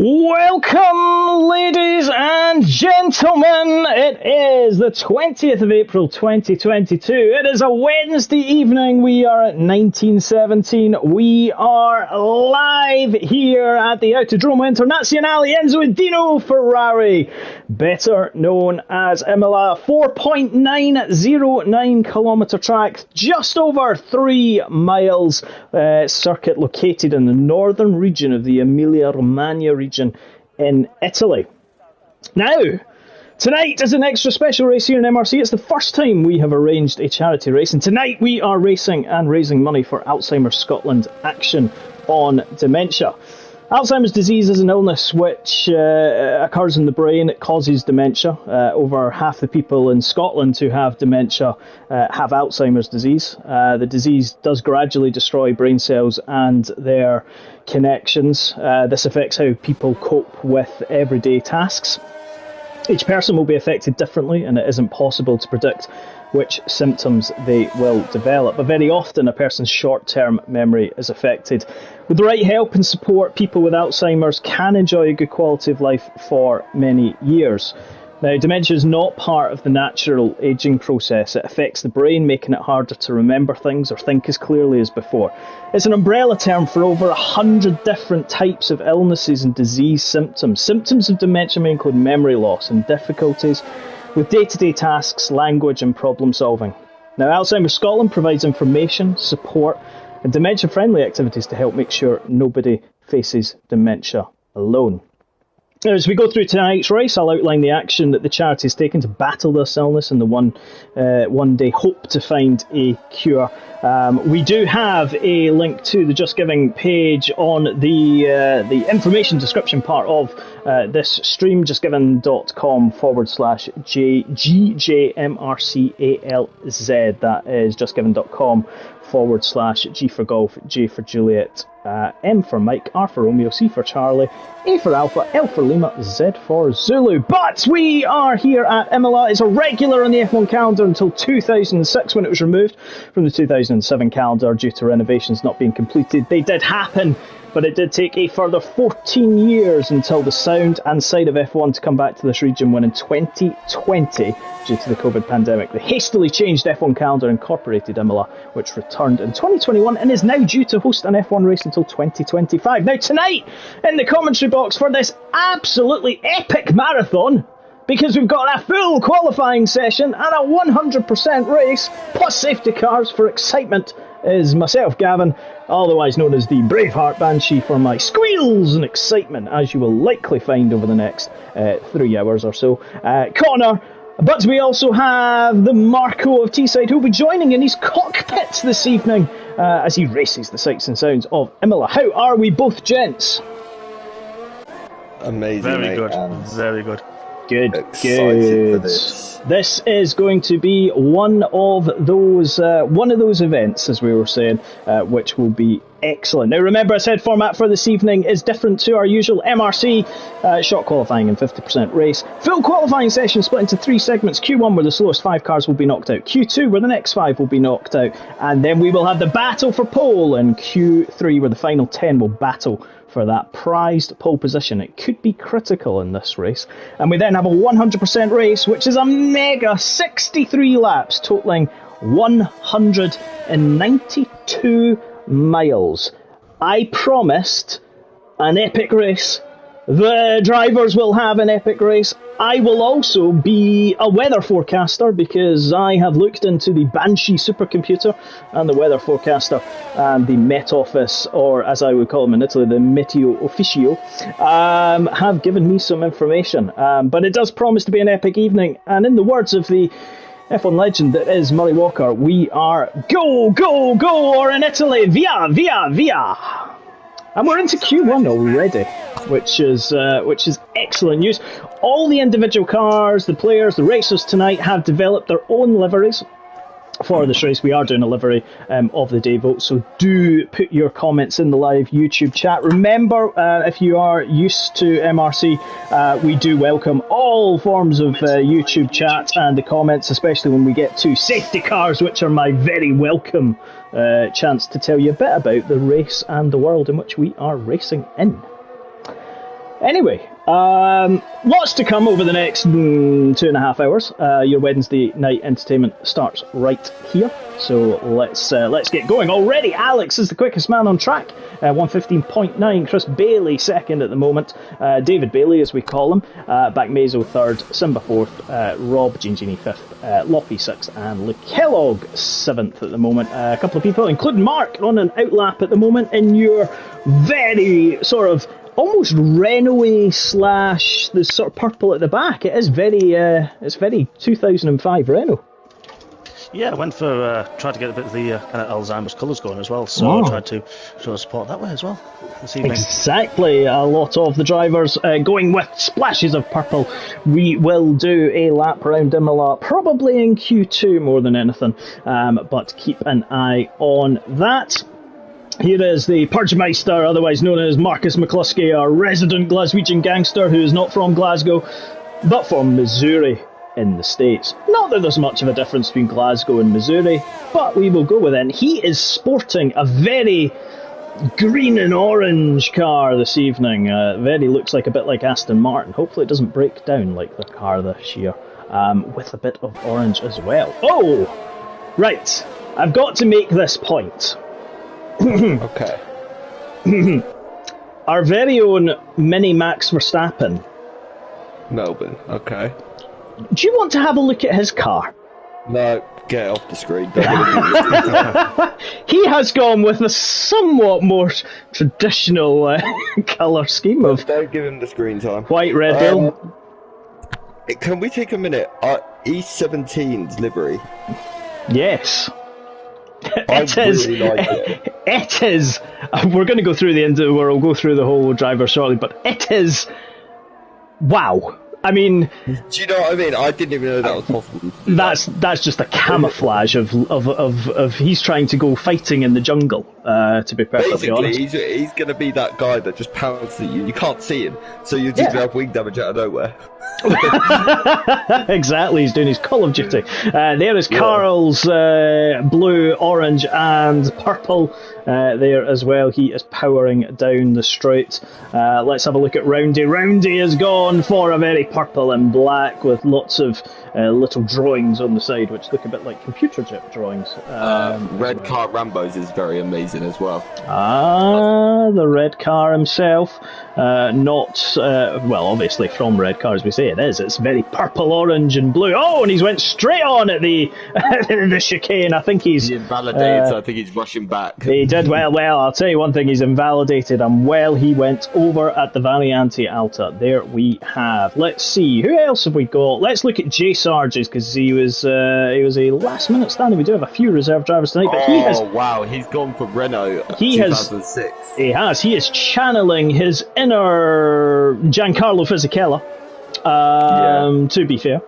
Welcome, ladies and gentlemen. It is the 20th of April 2022. It is a Wednesday evening. We are at 1917. We are live here at the Autodromo Internazionale Enzo Dino Ferrari, better known as Imola. 4.909 kilometre track, just over 3 miles. Circuit located in the northern region of the Emilia-Romagna region in Italy. Now, tonight is an extra special race here in MRC. It's the first time we have arranged a charity race, and tonight we are racing and raising money for Alzheimer's Scotland Action on Dementia. Alzheimer's disease is an illness which occurs in the brain. It causes dementia. Over half the people in Scotland who have dementia have Alzheimer's disease. The disease does gradually destroy brain cells and their connections. This affects how people cope with everyday tasks. Each person will be affected differently, and it isn't possible to predict which symptoms they will develop. But very often a person's short-term memory is affected. With the right help and support, people with Alzheimer's can enjoy a good quality of life for many years. Now, dementia is not part of the natural ageing process. It affects the brain, making it harder to remember things or think as clearly as before. It's an umbrella term for over 100 different types of illnesses and disease symptoms. Symptoms of dementia may include memory loss and difficulties with day-to-day tasks, language and problem solving. Now, Alzheimer's Scotland provides information, support and dementia-friendly activities to help make sure nobody faces dementia alone. Now, as we go through tonight's race, I'll outline the action that the charity has taken to battle this illness and the one day hope to find a cure. We do have a link to the Just Giving page on the information description part of this stream, justgiving.com/GJMRCALZ. That is justgiving.com/G for Golf, J for Juliet, M for Mike, R for Romeo, C for Charlie, A for Alpha, L for Lima, Z for Zulu. But we are here at Imola. It's a regular on the F1 calendar until 2006, when it was removed from the 2007 calendar due to renovations not being completed. They did happen, but it did take a further 14 years until the sound and side of F1 to come back to this region, when in 2020, due to the COVID pandemic, the hastily changed F1 calendar incorporated Imola, which returned in 2021 and is now due to host an F1 race until 2025. Now, tonight, in the commentary box for this absolutely epic marathon, because we've got a full qualifying session and a 100% race, plus safety cars for excitement, is myself, Gavin, otherwise known as the Braveheart Banshee, for my squeals and excitement, as you will likely find over the next 3 hours or so. Connor, but we also have the Marco of Teesside, who will be joining in his cockpit this evening as he races the sights and sounds of Imola. How are we both, gents? Amazing, very mate. good, very good. Good, Excited good. for this. This is going to be one of those events, as we were saying, which will be excellent. Now, remember, I said format for this evening is different to our usual MRC, short qualifying and 50% race. Full qualifying session split into 3 segments. Q1, where the slowest 5 cars will be knocked out. Q2, where the next 5 will be knocked out. And then we will have the battle for pole in Q3, where the final 10 will battle for that prized pole position. It could be critical in this race. And we then have a 100% race, which is a mega 63 laps, totaling 192 miles. I promised an epic race. The drivers will have an epic race. I will also be a weather forecaster, because I have looked into the Banshee supercomputer and the weather forecaster and the Met Office, or as I would call them in Italy, the Meteo Ufficio, have given me some information. But it does promise to be an epic evening. And in the words of the F1 legend that is Murray Walker, we are go, go, go, or in Italy, via, via, via. And we're into Q1 already, which is excellent news. All the individual cars, the players, the racers tonight have developed their own liveries. for this race. We are doing a livery of the day vote, so do put your comments in the live YouTube chat. Remember, if you are used to MRC, we do welcome all forms of YouTube chat and the comments, especially when we get to safety cars, which are my very welcome chance to tell you a bit about the race and the world in which we are racing in. Anyway, lots to come over the next 2.5 hours. Your Wednesday night entertainment starts right here. So let's get going. Already, Alex is the quickest man on track. 1:15.9. Chris Bailey second at the moment. David Bailey, as we call him. Backmazo third. Simba fourth. Rob Gingini fifth. Loppy sixth. And Luke Kellogg seventh at the moment. A couple of people, including Mark, on an outlap at the moment in your very sort of almost Renault-y slash the sort of purple at the back. It is it's very 2005 Renault. Yeah, I went for tried to get a bit of the kind of Alzheimer's colours going as well, so I tried to show support that way as well this evening. Exactly, a lot of the drivers going with splashes of purple. We will do a lap around Imola, probably in Q2 more than anything, but keep an eye on that. Here is the Purgemeister, otherwise known as Marcus McCluskey, our resident Glaswegian gangster who is not from Glasgow, but from Missouri in the States. Not that there's much of a difference between Glasgow and Missouri, but we will go with it. And he is sporting a very green and orange car this evening. Very looks like a bit like Aston Martin. Hopefully it doesn't break down like the car this year, with a bit of orange as well. Oh, right. I've got to make this point. Okay. Our very own mini Max Verstappen. Melbourne. Okay. Do you want to have a look at his car? No, get it off the screen. He has gone with a somewhat more traditional colour scheme of Don't give him the screen time. white, red, blue. Can we take a minute? E17's livery. Yes. I really like it. It is. We're going to go through the end of the world. We'll go through the whole driver shortly, but it is. Wow. I mean, do you know what I mean? I didn't even know that was possible. That's just a camouflage of he's trying to go fighting in the jungle. To be perfectly honest, he's going to be that guy that just pounces at you. You can't see him, so you just have wing damage out of nowhere. Exactly, he's doing his Call of Duty. There is Carl's blue, orange, and purple. There as well. He is powering down the straight. Let's have a look at Roundy. Roundy has gone for a very purple and black with lots of little drawings on the side, which look a bit like computer chip drawings. Red Car Rambo's is very amazing as well. The red car himself. Not, well, obviously from Red Car, as we say it is. It's very purple, orange, and blue. Oh, and he's went straight on at the the chicane. I think he's invalidated, so I think he's rushing back. He did well. I'll tell you one thing, he's invalidated, and he went over at the Variante Alta. There we have. Let's see, who else have we got? Let's look at Jay Sarge's, because he was a last minute standing. We do have a few reserve drivers tonight, but wow, he's gone for Renault 2006. He is channeling his inner Giancarlo Fisichella. To be fair,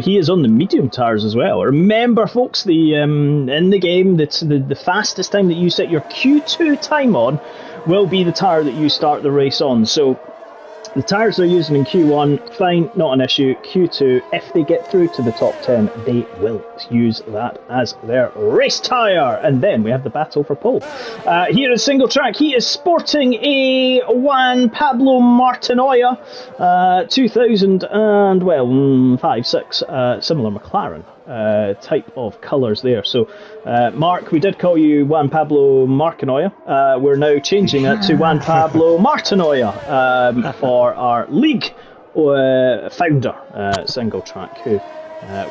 he is on the medium tires as well. Remember, folks, the in the game, the fastest time that you set your Q2 time on will be the tire that you start the race on. So the tyres they're using in Q1, fine, not an issue. Q2, if they get through to the top 10, they will use that as their race tyre. And then we have the battle for pole. Here is single track. He is sporting a Juan Pablo Martinoya 2005-6, similar McLaren type of colours there. So, Mark, we did call you Juan Pablo Martinoya. We're now changing it to Juan Pablo Martinoya for our league founder, single track, who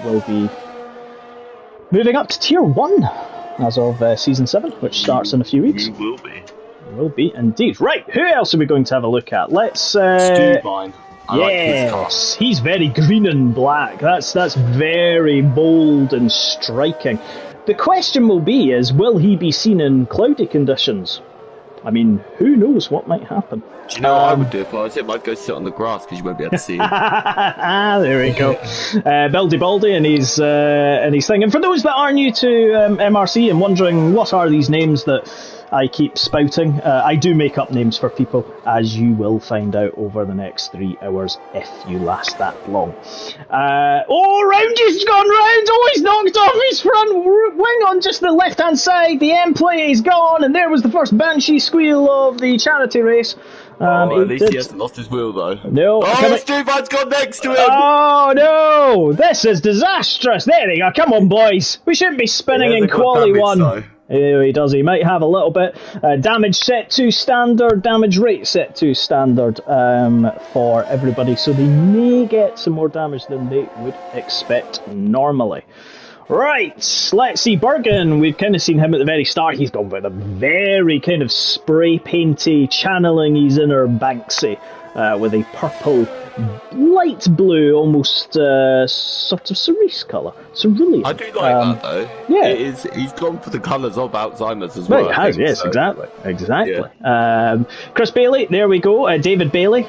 will be moving up to Tier 1 as of Season 7, which starts in a few weeks. You will be. Will be indeed. Right, who else are we going to have a look at? Let's... Stubine. Yes, he's very green and black. That's very bold and striking. The question will be will he be seen in cloudy conditions? I mean, who knows what might happen? Do you know what I would do if I was him? I'd go sit on the grass because you won't be able to see him. There we go. Baldy Baldy and his thing. And for those that are new to MRC and wondering what are these names that I keep spouting, I do make up names for people, as you will find out over the next 3 hours if you last that long. Roundy's gone round! Oh, he's knocked off his front wing on just the left-hand side. The end play is gone, and there was the first Banshee squeal of the charity race. At least he hasn't lost his wheel, though. No. Stuvan's gone next to him! Oh, no! This is disastrous! There you go. Come on, boys. We shouldn't be spinning in quali one. Though. He does. He might have a little bit. Damage set to standard. Damage rate set to standard for everybody. So they may get some more damage than they would expect normally. Right, let's see Bergen. We've kind of seen him at the very start. He's gone with a very kind of spray painty, channeling his inner Banksy with a purple, light blue, almost sort of cerise colour. It's really. I do like that though. Yeah, he's gone for the colours of Alzheimer's as well. He has, yes, so. Exactly. Yeah. Chris Bailey, there we go. David Bailey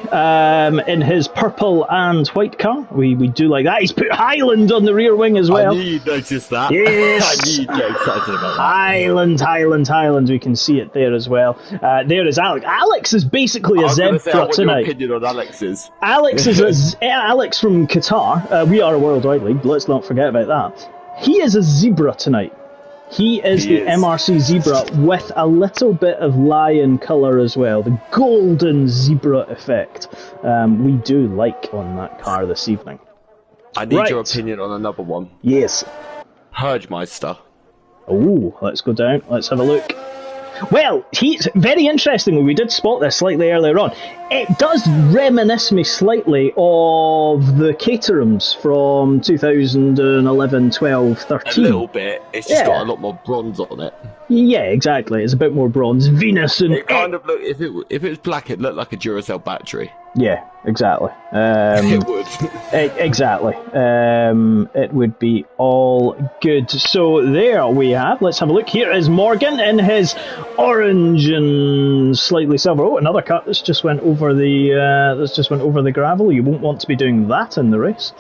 in his purple and white car. We do like that. He's put Highland on the rear wing as well. I knew you'd notice that. Yes. I knew you'd get excited about that. Highland. We can see it there as well. There is Alex. Alex is basically a zebra tonight. Your opinion on Alex is? Alex is Alex from Qatar. We are a worldwide league. Let's not forget about that. He is a zebra tonight. He is the MRC zebra with a little bit of lion colour as well. The golden zebra effect. We do like on that car this evening. I need your opinion on another one. Yes. Hergmeister. Oh, let's go down. Let's have a look. Well, he's very interestingly, we did spot this slightly earlier on. It does reminisce me slightly of the Caterhams from 2011, 12, 13. A little bit. It's just got a lot more bronze on it. Yeah, exactly. It's a bit more bronze. Venus and... It kind of looked... If it was black, it looked like a Duracell battery. Yeah, exactly. It would. Exactly. It would be all good. So there we have. Let's have a look. Here is Morgan in his orange and slightly silver. Oh, another cut that's just went over the gravel. You won't want to be doing that in the race.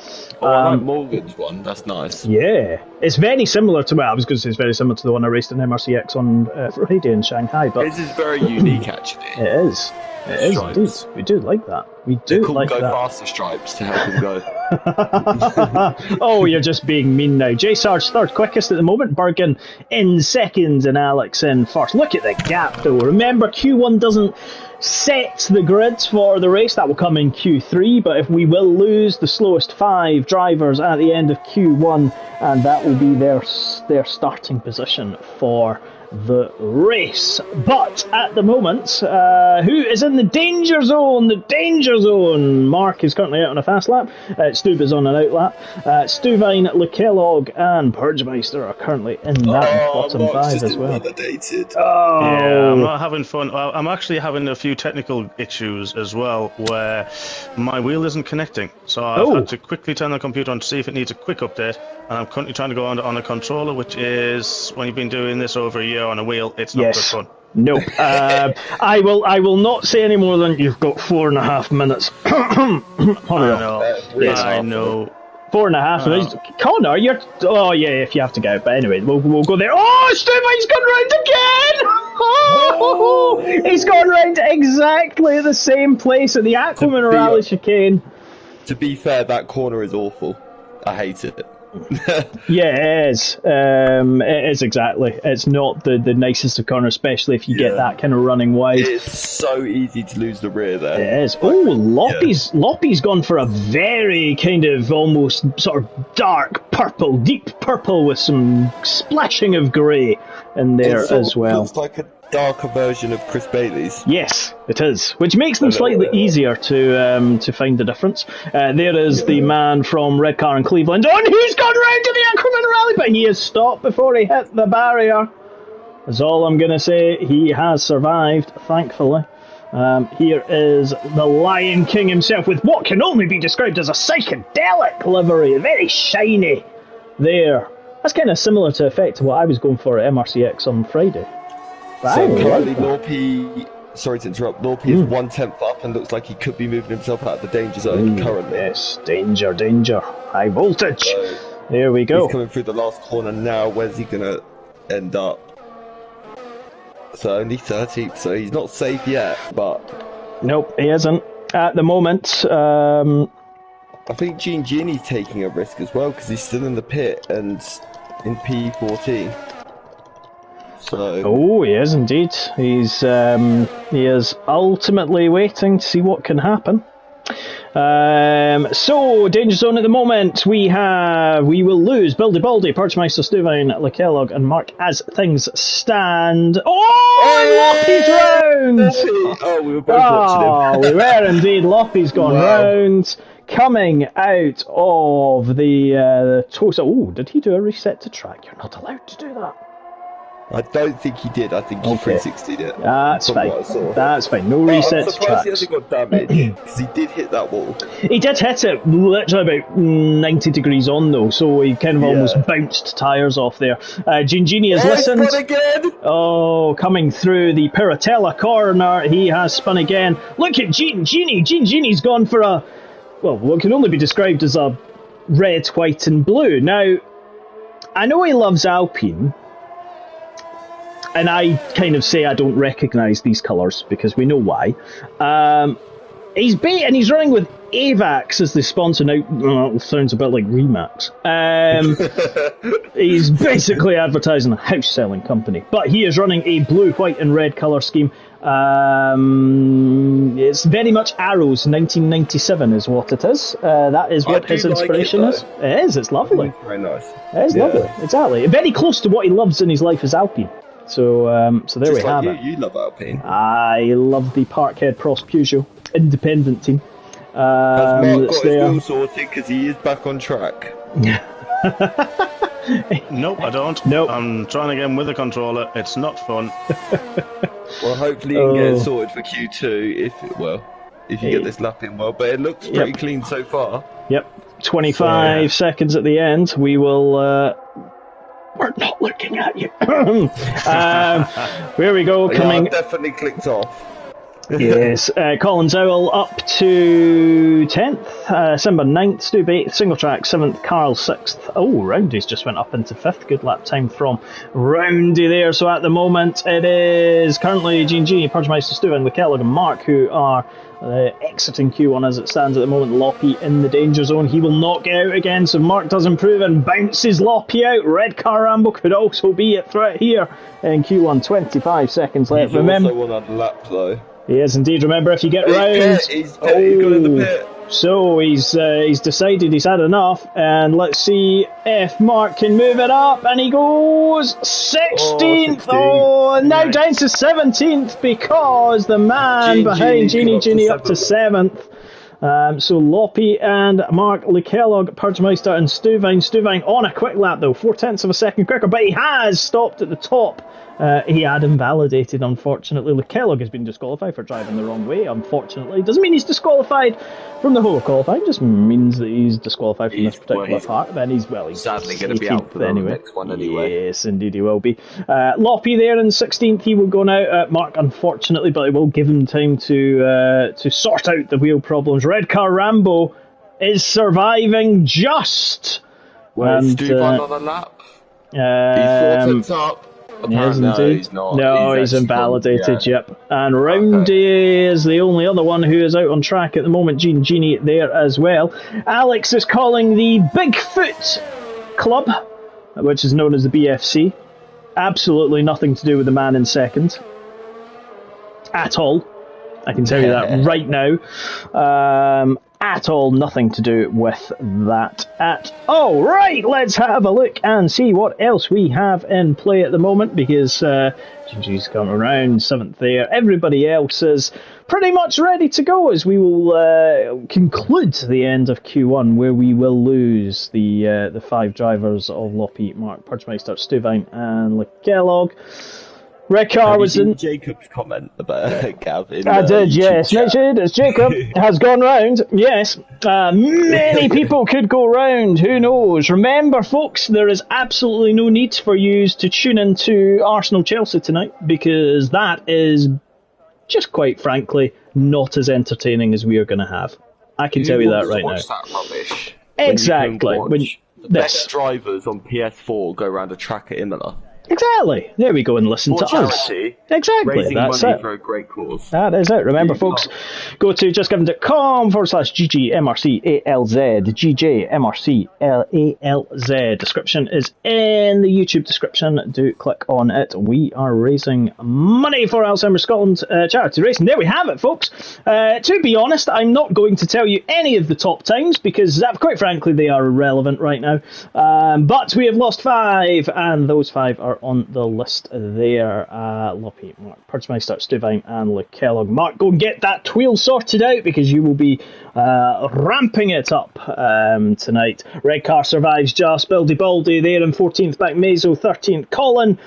I like Morgan's one. That's nice. Yeah, it's very similar to. Well, I was going to say it's very similar to the one I raced in MRCX on Friday in Shanghai. But this is very unique, actually. It is. It is indeed. We do like that. We do like that. Go faster stripes to help him go. Oh, you're just being mean now. J Sarge third quickest at the moment. Bergen in second and Alex in first. Look at the gap though. Remember, Q1 doesn't set the grids for the race. That will come in Q3, but if we will lose the slowest 5 drivers at the end of Q1, and that will be their starting position for the race. But at the moment, who is in the danger zone? The danger zone. Mark is currently out on a fast lap. Stube is on an out lap. Stuvine, LeKellogg and Purgemeister are currently in that bottom 5 as well. Yeah, I'm not having fun. I'm actually having a few technical issues as well where my wheel isn't connecting. So I've had to quickly turn the computer on to see if it needs a quick update. And I'm currently trying to go on a controller, which is, when you've been doing this over a year on a wheel, it's not good fun. Nope. I will not say any more than you've got 4.5 minutes. I know. 4.5 minutes. Connor, you're... Oh, yeah, if you have to go. But anyway, we'll go there. Oh, Stuvine's gone round again! Oh, he's gone round exactly the same place at the Aquaman Rally chicane. To be fair, that corner is awful. I hate it. Yeah, it is. It is exactly. It's not the nicest of corners, especially if you get that kind of running wide. It's so easy to lose the rear there. It is. Oh, Loppy's gone for a very kind of almost sort of dark purple, deep purple with some splashing of grey in there as well. Looks like a darker version of Chris Bailey's. Yes, it is, which makes them slightly easier to find the difference. There is the man from Red Car in Cleveland, and who's gone round to the Aquaman Rally, but he has stopped before he hit the barrier. That's all I'm going to say. He has survived, thankfully. Here is the Lion King himself with what can only be described as a psychedelic livery, very shiny there. That's kind of similar to effect to what I was going for at MRCX on Friday. So currently, Lorpe, sorry to interrupt, Lorpe is 1/10 up and looks like he could be moving himself out of the danger zone currently. Yes, danger, high voltage. So there we go. He's coming through the last corner now. Where's he going to end up? So only 13th, so he's not safe yet, but... Nope, he isn't. At the moment, I think Gini's taking a risk as well, because he's still in the pit and in P14. So... Oh, he is indeed. He is ultimately waiting to see what can happen. So, danger zone at the moment, we will lose Bildy Baldy, Parchmeister, Stuvine, LeKellogg and Mark as things stand. Loppy's round! Oh, we were both watching him. We were indeed. Loppy's gone round. Coming out of the toaster. Oh, did he do a reset to track? You're not allowed to do that. I don't think he did. I think he 360'd it. That's fine. That's fine. No reset to track. I'm surprised he hasn't got damage, because he did hit that wall. He did hit it literally about 90 degrees on, though, so he kind of almost bounced tyres off there. Gini has listened. Spun again! Oh, coming through the Piratella corner. He has spun again. Look at Gini. Gini's gone for what can only be described as a red, white and blue. Now, I know he loves Alpine, and I kind of say I don't recognise these colours because we know why. He's running with AVAX as the sponsor now. Sounds a bit like Remax. He's basically advertising a house selling company, but he is running a blue, white, and red colour scheme. It's very much Arrows 1997 is what it is. That is what his inspiration is. It is. It's lovely. Very nice. It is lovely. Exactly. Very close to what he loves in his life is Alpine. So there we have it. You love Alpine. I love the Parkhead Prost Peugeot independent team. Has Mark got his wheel sorted because he is back on track? Nope, I don't. Nope. I'm trying again with the controller. It's not fun. Well, hopefully you can get it sorted for Q2 if you get this lap in well. But it looks pretty clean so far. Yep. 25 seconds at the end. We will... We're not looking at you. Here we go. Coming. I've definitely clicked off. Yes. Collins Owl up to 10th. Simba 9th. Stu 8th. Single track 7th. Carl 6th. Oh, Roundy's just went up into 5th. Good lap time from Roundy there. So at the moment it is currently Gini, Purgemeister, Stu and LeKellogg and Mark who are exiting Q1 as it stands at the moment. Loppy in the danger zone. He will not get out again, so Mark does improve and bounces Loppy out. Red car Rambo could also be a threat here in Q1. 25 seconds left. Remember, also on a lap though. He is indeed. Remember, if you get round... He's got in the pit. So he's decided he's had enough, and let's see if Mark can move it up, and he goes 16th. Now down to 17th because the man behind Gini up to 7th. So Loppy and Mark, LeKellogg, Purgemeister and Stuvine on a quick lap though, 0.4 of a second quicker, but he has stopped at the top. He had invalidated, unfortunately. LeKellogg has been disqualified for driving the wrong way, unfortunately. Doesn't mean he's disqualified from the whole of qualifying, just means that he's disqualified from this particular part. Then he's sadly going to be out for the next one anyway. Yes, indeed he will be. Loppy there in 16th, he will go now. Mark, unfortunately, but it will give him time to sort out the wheel problems. Red car Rambo is surviving just. Where's Stuvine on a lap? He's 4 up. He's not. No, he's invalidated, yep. And Roundy is the only other one who is out on track at the moment. Gini there as well. Alex is calling the Bigfoot Club, which is known as the BFC. Absolutely nothing to do with the man in second. At all. I can tell you that right now. At all, nothing to do with that at all. Right, let's have a look and see what else we have in play at the moment, because Gini's come around 7th there. Everybody else is pretty much ready to go as we will conclude the end of Q1, where we will lose the 5 drivers of Loppy, Mark, Purgemeister, Stuvine and LeKellogg. Red car was in. Jacob's comment about Gav. I did, yes. Next as Jacob has gone round. Yes, many people could go round. Who knows? Remember, folks, there is absolutely no need for you to tune into Arsenal Chelsea tonight because that is just quite frankly not as entertaining as we are going to have. I can tell you that right now. That rubbish. Exactly. When best drivers on PS4 go around a track at Imola. Exactly. There we go and listen to charity, us. Exactly. Raising That's money it. for a great cause. That is it. Remember, folks, go to justgiven.com/GGMRCALZ. GJMRCALZ. Description is in the YouTube description. Do click on it. We are raising money for Alzheimer's Scotland charity racing. There we have it, folks. To be honest, I'm not going to tell you any of the top times because, quite frankly, they are irrelevant right now. But we have lost 5, and those 5 are on the list there. Loppy, Mark Purchmeister, Stuvine and Luke Kellogg. Mark, go and get that tweel sorted out because you will be ramping it up tonight. Red car survives just. Bildy Baldy there in 14th, back Mazo 13th. Colin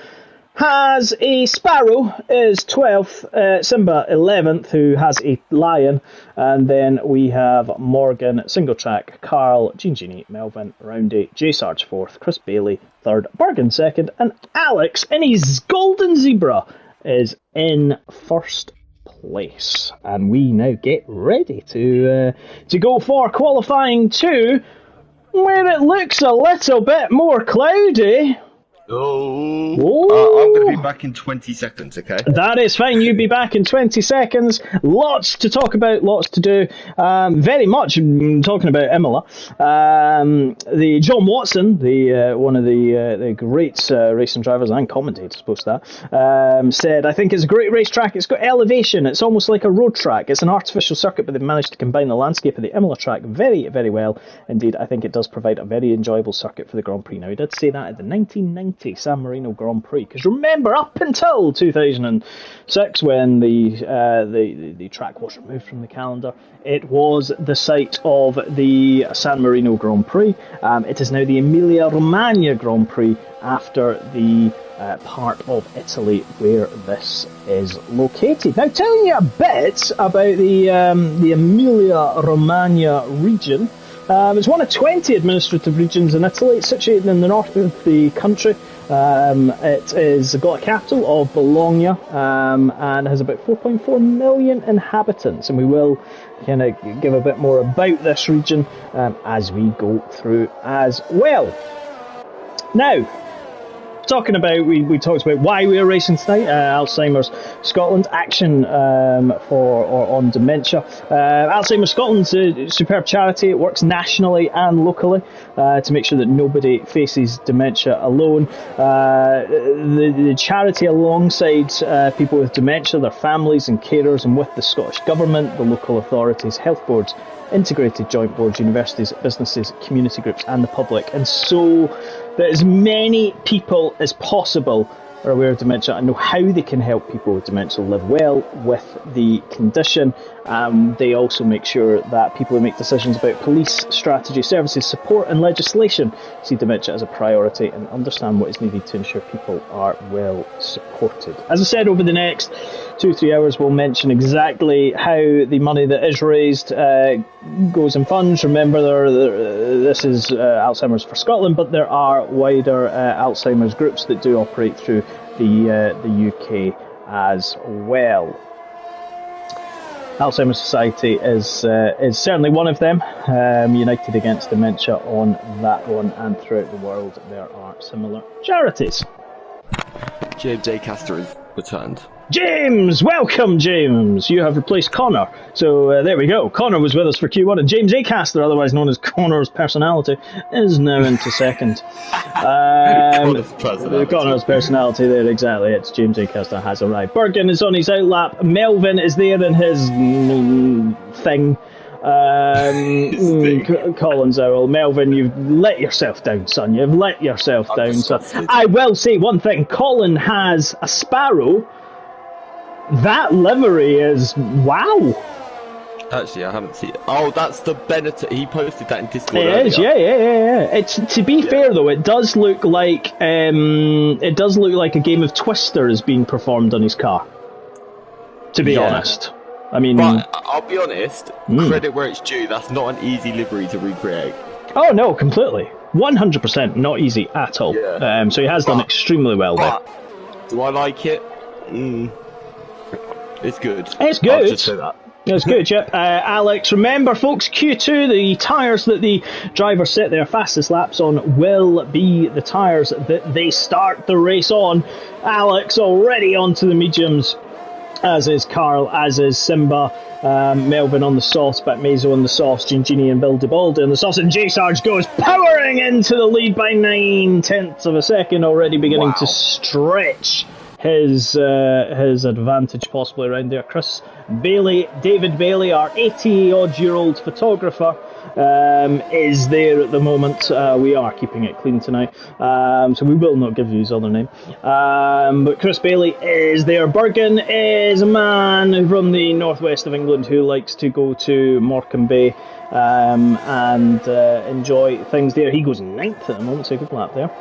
has a Sparrow, is 12th, Simba 11th, who has a Lion, and then we have Morgan, Single Track, Carl, Genie, Melvin, Roundy, J Sarge 4th, Chris Bailey 3rd, Bergen 2nd, and Alex in his Golden Zebra is in 1st place. And we now get ready to go for qualifying 2, where it looks a little bit more cloudy. I'm going to be back in 20 seconds, okay? That is fine. You'll be back in 20 seconds. Lots to talk about, lots to do. Very much talking about Imola. The John Watson, one of the great racing drivers and commentators, post that, said, I think it's a great racetrack. It's got elevation. It's almost like a road track. It's an artificial circuit, but they've managed to combine the landscape of the Imola track very, very well. Indeed, I think it does provide a very enjoyable circuit for the Grand Prix. Now, he did say that at the 1990 San Marino Grand Prix, because remember, up until 2006, when the track was removed from the calendar, it was the site of the San Marino Grand Prix. It is now the Emilia Romagna Grand Prix after the part of Italy where this is located. Now, telling you a bit about the Emilia Romagna region. It's one of 20 administrative regions in Italy. It's situated in the north of the country. It is got a capital of Bologna and has about 4.4 million inhabitants. And we will kind of give a bit more about this region as we go through as well. Now, talking about, we talked about why we are racing tonight. Alzheimer's Scotland action on dementia. Alzheimer's Scotland's a superb charity. It works nationally and locally to make sure that nobody faces dementia alone. The charity, alongside people with dementia, their families and carers, and with the Scottish Government, the local authorities, health boards, integrated joint boards, universities, businesses, community groups and the public, and so that as many people as possible are aware of dementia and know how they can help people with dementia live well with the condition. They also make sure that people who make decisions about police, strategy, services, support and legislation see dementia as a priority and understand what is needed to ensure people are well supported. As I said, over the next 2-3 hours we'll mention exactly how the money that is raised goes in funds. Remember, this is Alzheimer's for Scotland, but there are wider Alzheimer's groups that do operate through the UK as well. Alzheimer's Society is certainly one of them. United Against Dementia on that one, and throughout the world there are similar charities. James Acaster has returned. James! Welcome, James! You have replaced Connor. So there we go. Connor was with us for Q1, and James Acaster, otherwise known as Connor's Personality, is now into second. Connor's Personality there, exactly. It's James Acaster has arrived. Bergen is on his outlap. Melvin is there in his thing. Colin's owl. Melvin, you've let yourself down, son. You've let yourself down, son. I will say one thing. Colin has a Sparrow. That livery is wow. Actually, I haven't seen it. Oh, that's the Benetton. He posted that in Discord. It is, yeah. It's, to be fair though, it does look like a game of Twister is being performed on his car. To be honest, I mean, but I'll be honest. Credit where it's due. That's not an easy livery to recreate. Oh no, completely, 100% not easy at all. Yeah. So he has done extremely well there. Do I like it? It's good. It's good. I'll just say that. It's good, yep. Alex, remember folks, Q2, the tyres that the drivers set their fastest laps on will be the tyres that they start the race on. Alex already onto the mediums, as is Carl, as is Simba, Melvin on the softs, but Mazo on the softs, Gingini and Bill DeBaldi on the softs, and J Sarge goes powering into the lead by 9/10 of a second, already beginning to stretch his advantage possibly around there. Chris Bailey, David Bailey, our 80-odd-year-old photographer, is there at the moment. We are keeping it clean tonight, so we will not give you his other name. But Chris Bailey is there. Bergen is a man from the northwest of England who likes to go to Morecambe Bay and enjoy things there. He goes 9th at the moment, so a good lap there.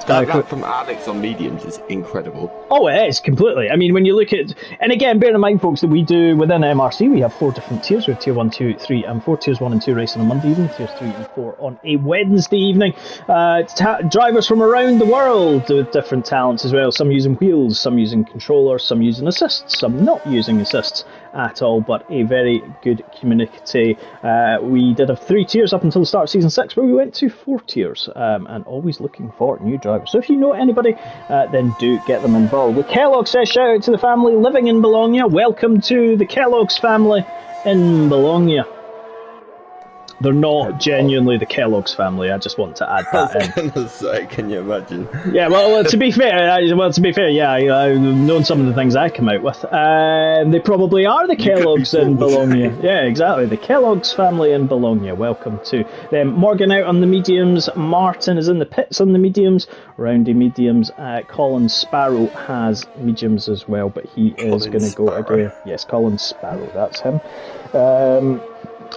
That lap from Alex on mediums is incredible. Oh, it is, completely. I mean, when you look at... And again, bear in mind, folks, that we do, within MRC, we have 4 different tiers. We have Tier 1, 2, 3 and 4. Tiers 1 and 2 race on a Monday evening. Tiers 3 and 4 on a Wednesday evening. Drivers from around the world with different talents as well. Some using wheels, some using controllers, some using assists, some not using assists at all, but a very good community. We did have 3 tiers up until the start of Season 6, where we went to 4 tiers, and always looking for new drivers. So if you know anybody, then do get them involved. The Kellogg says, shout out to the family living in Bologna. Welcome to the Kellogg's family in Bologna. They're not genuinely the Kellogg's family. I just want to add that in. I was gonna say, can you imagine? Yeah, well, to be fair, yeah, I've known some of the things I come out with. They probably are the Kellogg's in Bologna. Yeah, exactly. The Kellogg's family in Bologna. Welcome to them. Morgan out on the mediums. Martin is in the pits on the mediums. Roundy mediums. Colin Sparrow has mediums as well, but he is going to go again. Yes, Colin Sparrow. That's him.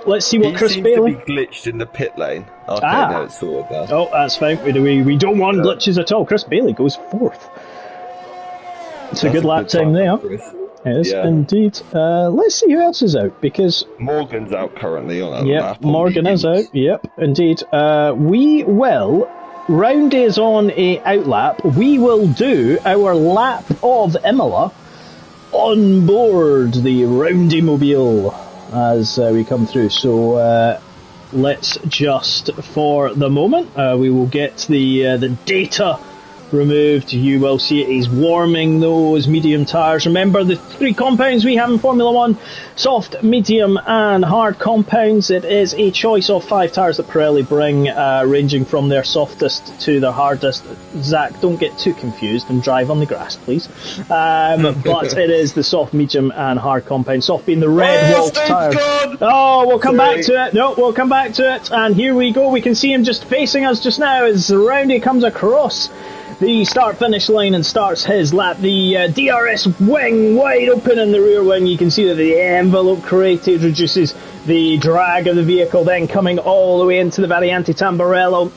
Let's see what Chris Bailey... He seems to be glitched in the pit lane. Okay, now it's sorted now. Oh, that's fine. We don't want glitches at all. Chris Bailey goes 4th. It's a good lap time there. It is indeed. Let's see who else is out, because... Morgan's out currently on our lap. Yep, Morgan is out. Yep, indeed. We will... Roundy is on a outlap. We will do our lap of Imola on board the Roundy Mobile as we come through. So let's just, for the moment, we will get the data removed. You will see it is warming those medium tyres. Remember the 3 compounds we have in Formula 1, soft, medium and hard compounds. It is a choice of 5 tyres that Pirelli bring, ranging from their softest to their hardest. Zach, don't get too confused and drive on the grass, please. But it is the soft, medium and hard compound. Soft being the red Wolf tyre. Oh, we'll come back to it. No, we'll come back to it. And here we go. We can see him just facing us just now as Roundy comes across the start-finish line and starts his lap. The DRS wing wide open in the rear wing. You can see that the envelope created reduces the drag of the vehicle, then coming all the way into the Variante Tamburello,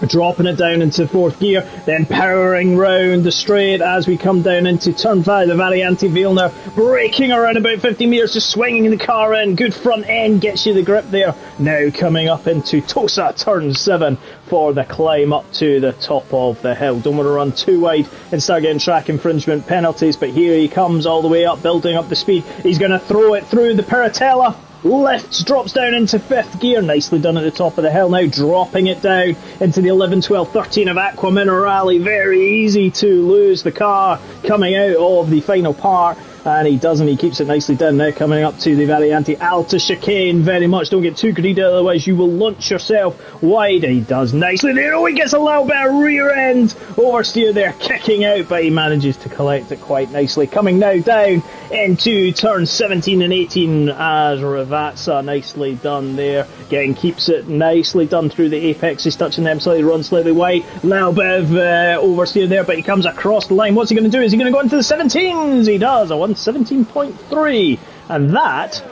dropping it down into 4th gear, then powering round the straight as we come down into turn 5, the Variante Vilna, braking around about 50 metres, just swinging the car in. Good front end, gets you the grip there. Now coming up into Tosa, turn 7, for the climb up to the top of the hill. Don't want to run too wide and start getting track infringement penalties, but here he comes all the way up, building up the speed. He's going to throw it through the Piratella. Lifts, drops down into 5th gear. Nicely done at the top of the hill. Now dropping it down into the 11, 12, 13 of Aqua Minerale. Very easy to lose the car coming out of the final part. And he doesn't, he keeps it nicely down now, coming up to the Variante Alta chicane. Very much, don't get too greedy, otherwise you will launch yourself wide. And he does nicely there. Oh, he gets a little bit of rear end oversteer there, kicking out, but he manages to collect it quite nicely. Coming now down into turn 17 and 18 as Ravazza, nicely done there. Again, keeps it nicely done through the apex. He's touching them slightly, runs slightly wide. Little bit of oversteer there, but he comes across the line. What's he going to do? Is he going to go into the 17s? He does. 17.3, and that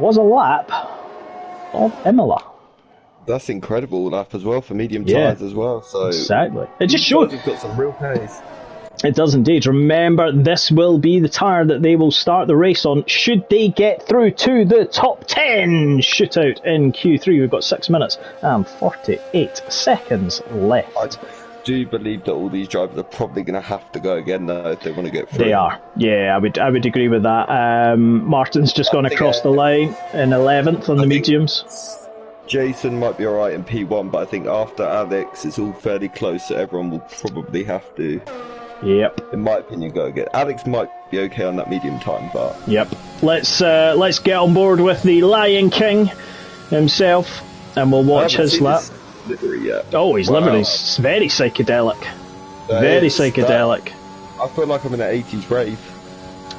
was a lap of Imola. That's incredible lap as well for medium tyres as well. So exactly. It just shows you've got some real pace. It does indeed. Remember, this will be the tyre that they will start the race on should they get through to the top 10 shootout in Q3. We've got 6 minutes and 48 seconds left. I do believe that all these drivers are probably going to have to go again though if they want to get through. They are. Yeah, I would agree with that. Martin's just gone across the line in 11th on the mediums. Jason might be alright in P1, but I think after Alex it's all fairly close, so everyone will probably have to. Yep. In my opinion, go again. Alex might be okay on that medium time, but yep. Let's get on board with the Lion King himself, and we'll watch his lap. Livery yet. Oh, his livery's very psychedelic. Very psychedelic. I feel like I'm in an 80s rave.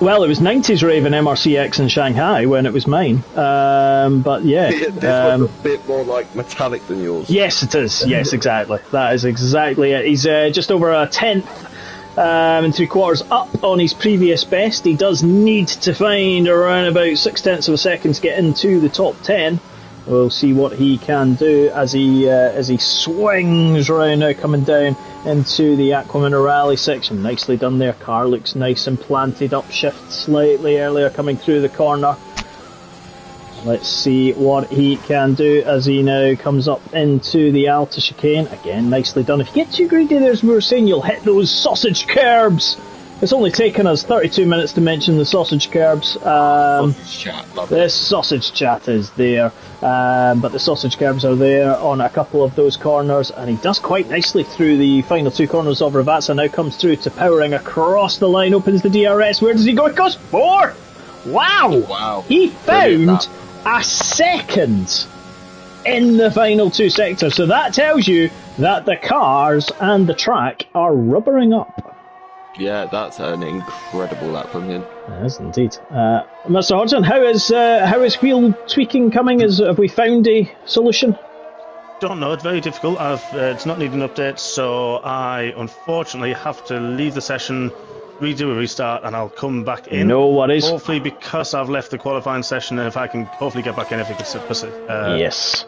Well, it was 90s rave in MRCX in Shanghai when it was mine. But yeah. This one's a bit more like metallic than yours. Yes, it is. Yes, exactly. That is exactly it. He's just over a 10th. And 3/4 up on his previous best. He does need to find around about 0.6 of a second to get into the top 10. We'll see what he can do as he swings round now, coming down into the Aquaman Rally section. Nicely done there. Car looks nice and planted up. Shift slightly earlier, coming through the corner. Let's see what he can do as he now comes up into the Alta chicane. Again, nicely done. If you get too greedy, as we were saying, you'll hit those sausage curbs. It's only taken us 32 minutes to mention the sausage curbs. This sausage chat is there, but the sausage curbs are there on a couple of those corners, and he does quite nicely through the final 2 corners of Ravazza. Now comes through to powering across the line, opens the DRS. Where does he go? It goes 4th! Wow! He found a second in the final 2 sectors, so that tells you that the cars and the track are rubbering up. Yeah, that's an incredible lap from him. It is indeed. Mr. Hodgson, how is wheel tweaking coming? Have we found a solution? Don't know, it's very difficult. It's not needing an update, so I unfortunately have to leave the session, redo a restart, and I'll come back in. No worries. Hopefully, because I've left the qualifying session, and if I can hopefully get back in, if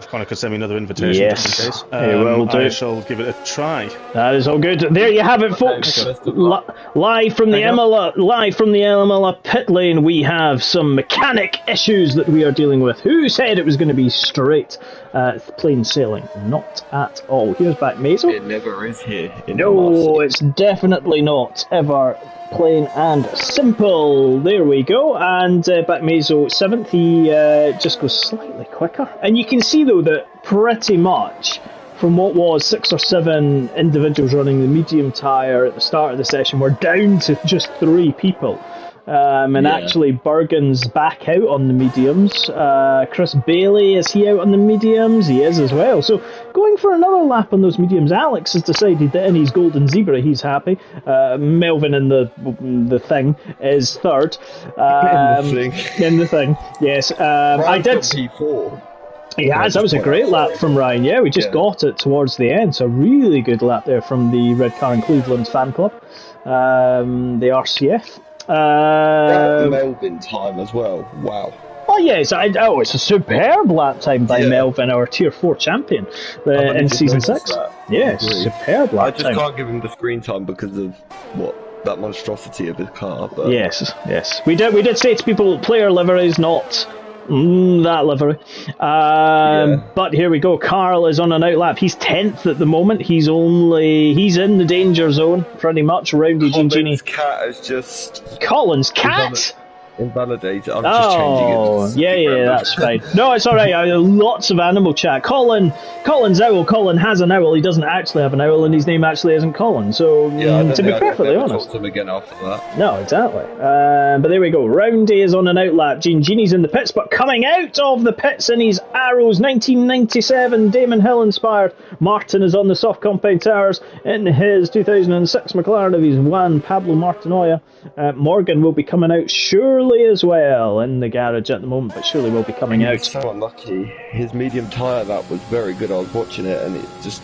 Connor could send me another invitation just in case. I shall give it a try. That is all good. There you have it, folks. Live from the Imola pit lane, we have some mechanic issues that we are dealing with. Who said it was going to be straight, plain sailing? Not at all. Here's back Mazo. It never is here. No, it's definitely not ever plain and simple. There we go. And back Mazo 7th, he just goes slightly quicker. And you can see though that pretty much from what was 6 or 7 individuals running the medium tyre at the start of the session, we're down to just 3 people. Actually Bergen's back out on the mediums. Chris Bailey, is he out on the mediums? He is as well. So going for another lap on those mediums. Alex has decided that in his golden zebra he's happy. Melvin in the thing is 3rd. In the thing, yes. I did P4. He has. That was a great lap from Ryan. Yeah, we just got it towards the end. So a really good lap there from the Red Car in Cleveland fan club, the RCF. Melvin time as well. Wow. Oh yes, it's a superb lap time by Melvin, our Tier 4 champion in Season 6. Yes, superb lap time. I just can't give him the screen time because of that monstrosity of his car. But yes. We did say to people, player liveries, not that livery. But here we go. Carl is on an outlap. He's 10th at the moment. He's in the danger zone pretty much. Roundy Gingini. Cat is just Colin's cat. Invalidated. I'm just changing it. Yeah, that's fine. No, it's all right. Lots of animal chat. Colin's owl. Colin has an owl. He doesn't actually have an owl, and his name actually isn't Colin. So, to be perfectly honest, talk to him again after that. No, exactly. But there we go. Roundy is on an outlap. Gini's in the pits, but coming out of the pits in his Arrows 1997 Damon Hill inspired. Martin is on the soft compound tires in his 2006 McLaren of his Juan Pablo Martinoya. Morgan will be coming out surely as well in the garage at the moment, but surely will be coming out. So unlucky. His medium tyre that was very good. I was watching it and it just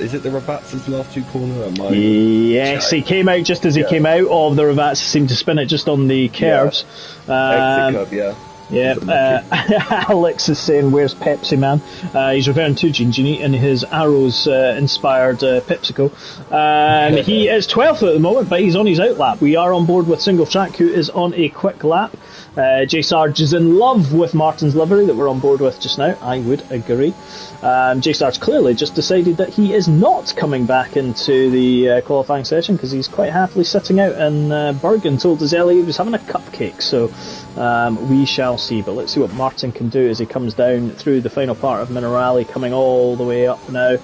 is it the Ravazza's last 2 corner? Yes, he came out just as he came out of the Ravazza, seemed to spin it just on the curves. Exit curve, Yeah, Alex is saying, "Where's Pepsi Man?" He's referring to Gingini in his Arrows-inspired Pepsico. He is 12th at the moment, but he's on his out lap. We are on board with Single Track, who is on a quick lap. J Sarge is in love with Martin's livery that we're on board with just now. I would agree. J Sarge clearly just decided that he is not coming back into the qualifying session because he's quite happily sitting out, and Bergen told us earlier he was having a cupcake, so we shall see. But let's see what Martin can do as he comes down through the final part of Minerali, coming all the way up now.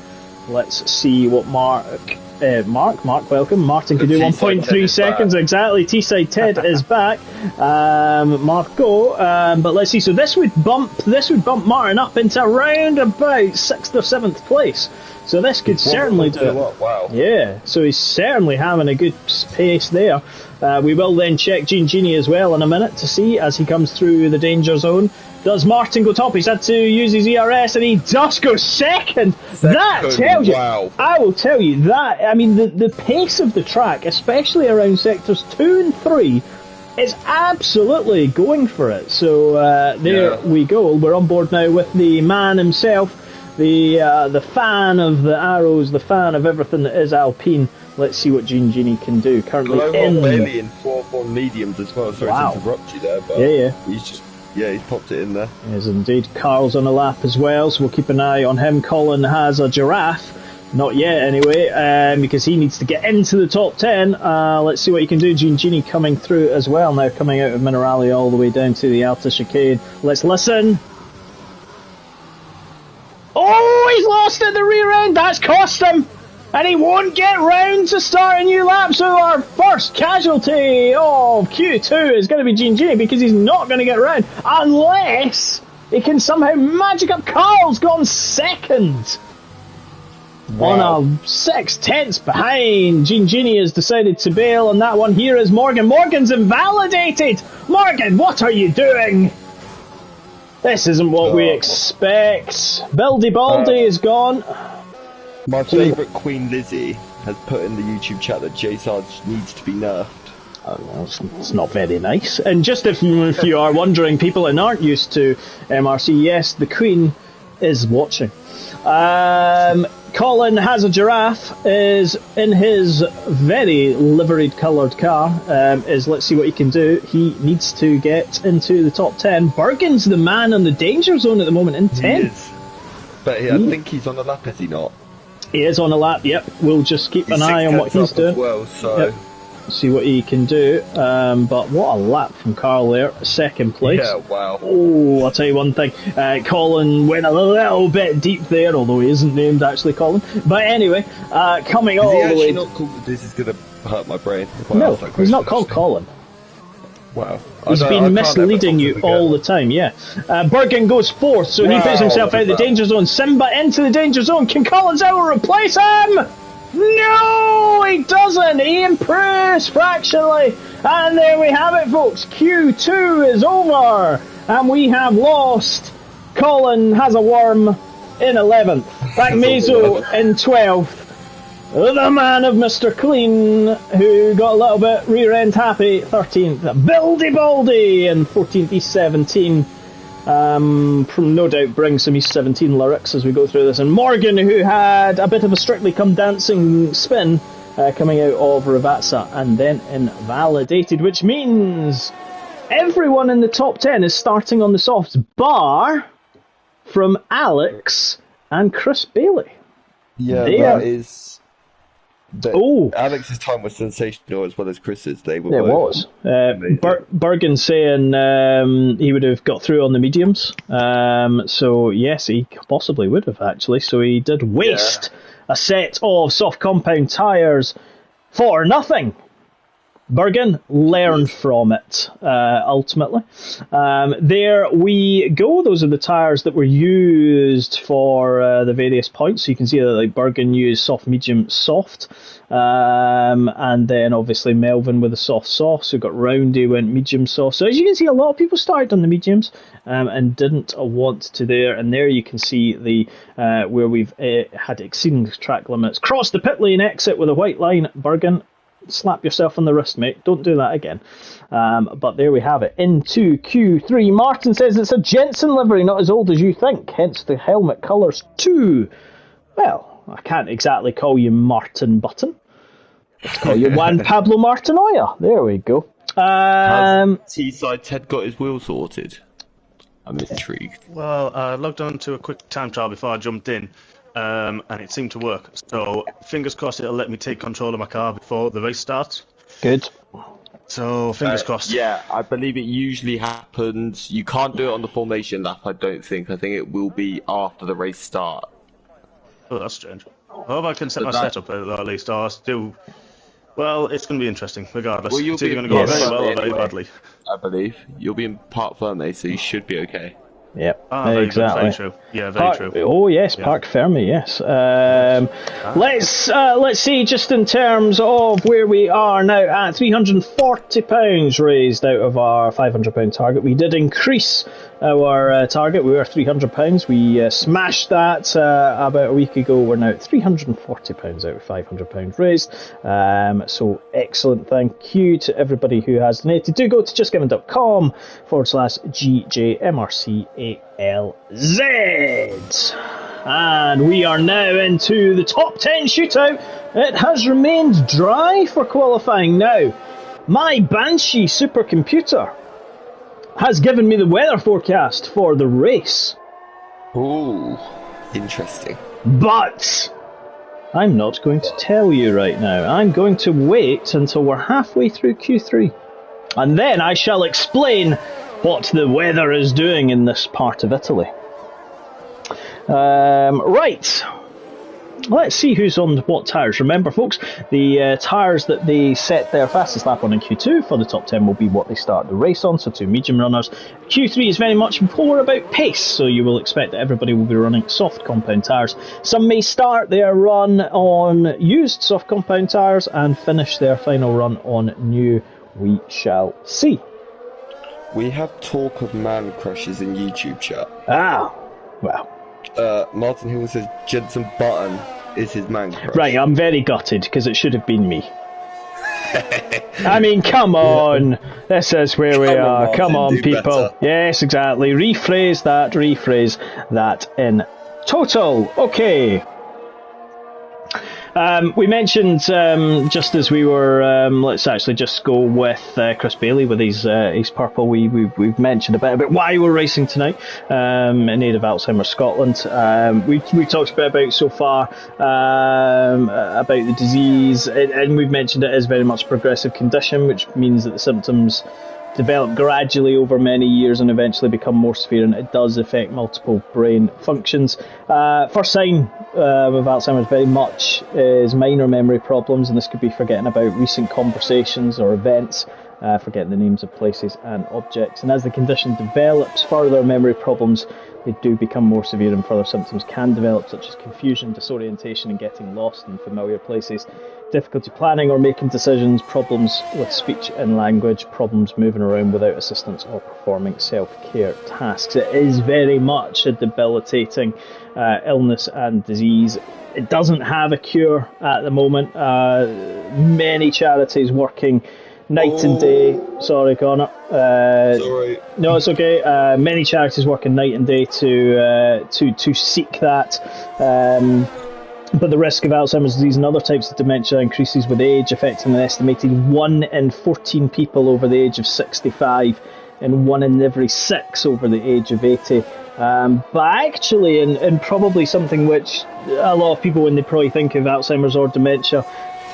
Let's see what Mark, welcome. Martin can do 1.3 seconds, exactly. T-side Ted is back. Mark go. But let's see. So this would bump Martin up into around about 6th or 7th place. So this could certainly do it. Wow. Yeah, so he's certainly having a good pace there. We will then check Gingini as well in a minute to see as he comes through the danger zone. Does Martin go top? He's had to use his ERS, and he does go second. That tells you. Wow. I will tell you that. I mean, the pace of the track, especially around sectors 2 and 3, is absolutely going for it. So there we go. We're on board now with the man himself, the fan of the Arrows, the fan of everything that is Alpine. Let's see what Gingini can do. Currently in 4-1 mediums as well. Sorry to interrupt you there, but he's popped it in there. Yes, indeed. Carl's on a lap as well, so we'll keep an eye on him. Colin has a giraffe. Not yet, anyway, because he needs to get into the top 10. Let's see what he can do. Gingini coming through as well now, coming out of Minerali all the way down to the Alta Chicane. Let's listen. Oh, he's lost at the rear end. That's cost him. And he won't get round to start a new lap, so our first casualty of Q2 is going to be Gingini, because he's not going to get round unless he can somehow magic up. Carl's gone second. Wow. On a 6/10 behind. Gingini has decided to bail on that one. Here is Morgan. Morgan's invalidated. Morgan, what are you doing? This isn't what we expect. Bildy Baldy is gone. My favourite Queen Lizzie has put in the YouTube chat that J Sarge needs to be nerfed. Well, it's not very nice. And just if you are wondering, people that aren't used to MRC, yes, the Queen is watching. Colin has a giraffe, is in his very liveried coloured car. Let's see what he can do. He needs to get into the top 10. Bergen's the man on the danger zone at the moment in 10th. He is. But I think he's on a lap, is he not? He is on a lap, yep. We'll just keep an eye on what he's doing. Well, so. Yep. See what he can do. But what a lap from Carl there. Second place. Yeah, wow. Oh, I'll tell you one thing. Colin went a little bit deep there, although he isn't named actually Colin. But anyway, coming all the way... Is he actually not called... This is going to hurt my brain. No, he's not called Colin. Wow. He's been misleading you all the time, yeah. Bergen goes fourth, so he puts himself out of the danger zone. Simba into the danger zone. Can Colin Zauer replace him? No, he doesn't. He improves fractionally. And there we have it, folks. Q2 is over. And we have lost. Colin has a worm in 11th. Back Mazo in 12th. The man of Mr. Clean, who got a little bit rear-end happy, 13th. Bildy Baldy in 14th, East 17. From no doubt brings some East 17 lyrics as we go through this. And Morgan, who had a bit of a Strictly Come Dancing spin, coming out of Ravazza and then invalidated, which means everyone in the top 10 is starting on the softs, bar from Alex and Chris Bailey. Yeah, that is... Alex's time was sensational as well as Chris's. They were. It was. Bergen saying he would have got through on the mediums. So yes, he possibly would have actually. So he did waste a set of soft compound tyres for nothing. Bergen learned from it, ultimately. There we go. Those are the tyres that were used for the various points. So you can see that like Bergen used soft, medium, soft. And then obviously Melvin with the soft. So we've got Roundy went medium soft. So as you can see, a lot of people started on the mediums and didn't want to there. And there you can see the where we've had exceeding track limits. Cross the pit lane exit with a white line. Bergen slap yourself on the wrist, mate. Don't do that again. But there we have it. Into Q3. Martin says it's a Jensen livery, not as old as you think. Hence the helmet colours too. Well, I can't exactly call you Martin Button. Let's call you Juan Pablo Martinoya. There we go. Has T-side Ted got his wheel sorted? I'm intrigued. Well, I logged on to a quick time trial before I jumped in, and it seemed to work. So, fingers crossed it'll let me take control of my car before the race starts. Good. So, fingers crossed. Yeah, I believe it usually happens. You can't do it on the formation lap, I don't think. I think it will be after the race start. Oh, that's strange. I hope I can set my setup at least, or I'll still... Well, it's going to be interesting, regardless. Well, it's either going to go very well or very badly. I believe. You'll be in Parc Ferme, so you should be okay. Yep, very exactly. Good, very true. Yeah, very true. Oh yes, yeah. Parc Ferme, yes. Let's see, just in terms of where we are now at £340 raised out of our £500 target. We did increase our target. We were £300. We smashed that about a week ago. We're now at £340 out of £500 raised. So excellent. Thank you to everybody who has donated. Do go to justgiving.com/GJMRCALZ. And we are now into the top 10 shootout. It has remained dry for qualifying now. My Banshee supercomputer has given me the weather forecast for the race. Ooh, interesting. But I'm not going to tell you right now. I'm going to wait until we're halfway through Q3. And then I shall explain what the weather is doing in this part of Italy. Right. Let's see who's on what tyres. Remember, folks, the tyres that they set their fastest lap on in Q2 for the top 10 will be what they start the race on, so 2 medium runners. Q3 is very much more about pace, so you will expect that everybody will be running soft compound tyres. Some may start their run on used soft compound tyres and finish their final run on new. We shall see. We have talk of man crushes in YouTube chat. Ah, well. Martin Hill says Jensen Button is his man crush. Right, I'm very gutted because it should have been me. I mean, come on. This is where we are. Martin, come on, people. Better. Yes, exactly. Rephrase that in total. Okay. We mentioned just as we were, let's actually just go with Chris Bailey with his purple. We've mentioned a bit about why we're racing tonight in aid of Alzheimer's Scotland. We talked a bit about so far about the disease, and we've mentioned it is very much a progressive condition, which means that the symptoms develop gradually over many years and eventually become more severe, and it does affect multiple brain functions. First sign with Alzheimer's very much is minor memory problems, and this could be forgetting about recent conversations or events, forgetting the names of places and objects. And as the condition develops further, memory problems, they do become more severe, and further symptoms can develop, such as confusion, disorientation and getting lost in familiar places, difficulty planning or making decisions, problems with speech and language, problems moving around without assistance or performing self-care tasks. It is very much a debilitating illness and disease. It doesn't have a cure at the moment. Many charities working night and day. Sorry, Connor. Sorry. No, it's okay. Many charities working night and day to seek that. But the risk of Alzheimer's disease and other types of dementia increases with age, affecting an estimated 1 in 14 people over the age of 65 and 1 in every 6 over the age of 80. But actually, and probably something which a lot of people, when they probably think of Alzheimer's or dementia,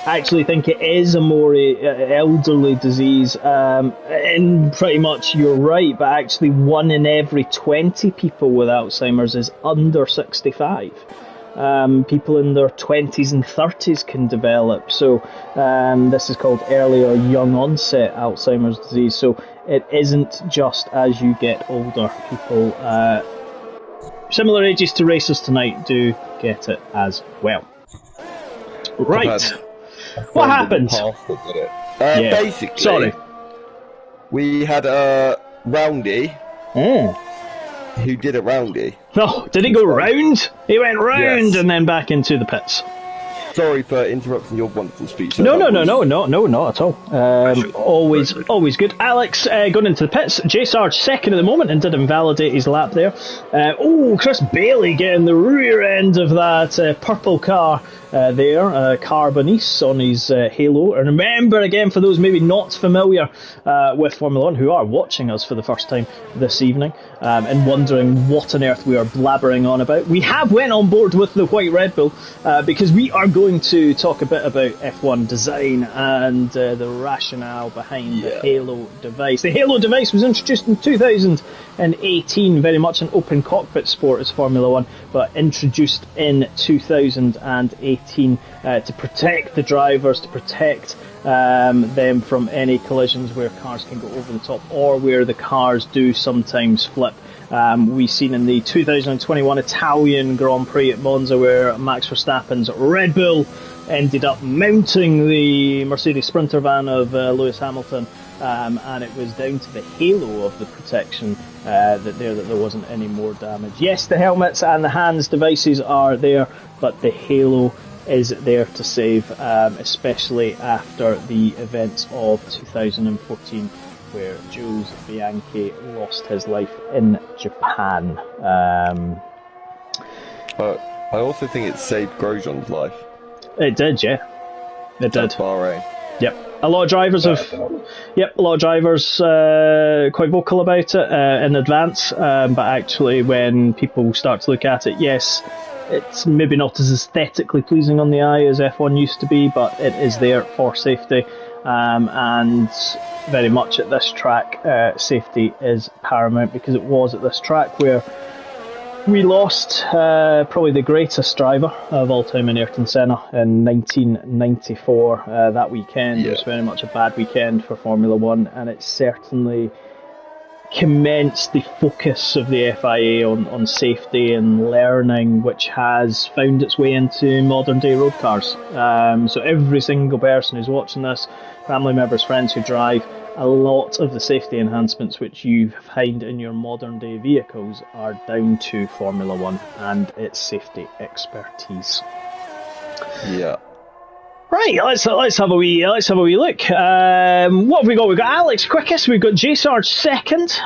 actually think it is a more elderly disease. And pretty much you're right, but actually 1 in every 20 people with Alzheimer's is under 65. People in their 20s and 30s can develop. So this is called early or young onset Alzheimer's disease. So it isn't just as you get older. People similar ages to racers tonight do get it as well. Right. What happened? Basically, sorry. We had a roundy. Who did a roundy? No, did he go round? He went round and then back into the pits. Sorry for interrupting your wonderful speech. No, not at all. Always good. Alex going into the pits. J Sarge second at the moment and did invalidate his lap there. Chris Bailey getting the rear end of that purple car there, Carbonice on his Halo. And remember again, for those maybe not familiar with Formula 1 who are watching us for the first time this evening and wondering what on earth we are blabbering on about, we have went on board with the white Red Bull because we are going to talk a bit about F1 design and the rationale behind the Halo device. The Halo device was introduced in 2018, very much an open cockpit sport as Formula 1, but introduced in 2018 to protect the drivers, to protect them from any collisions where cars can go over the top or where the cars do sometimes flip. We've seen in the 2021 Italian Grand Prix at Monza where Max Verstappen's Red Bull ended up mounting the Mercedes Sprinter van of Lewis Hamilton, and it was down to the halo of the protection that there wasn't any more damage. Yes, the helmets and the hands devices are there, but the halo is there to save, especially after the events of 2014 where Jules Bianchi lost his life in Japan. I also think it saved Grosjean's life. It did, yeah. It did. Bahrain. Yep. A lot of drivers quite vocal about it in advance, but actually when people start to look at it, yes, it's maybe not as aesthetically pleasing on the eye as F1 used to be, but it is there for safety, and very much at this track, safety is paramount, because it was at this track where we lost probably the greatest driver of all time in Ayrton Senna in 1994. That weekend was very much a bad weekend for Formula 1, and it certainly commenced the focus of the FIA on safety and learning, which has found its way into modern day road cars. So every single person who's watching this, family members, friends who drive, a lot of the safety enhancements which you find in your modern day vehicles are down to Formula 1 and its safety expertise. Yeah. Right, let's have a wee look. What have we got? We've got Alex quickest, we've got J Sarge second,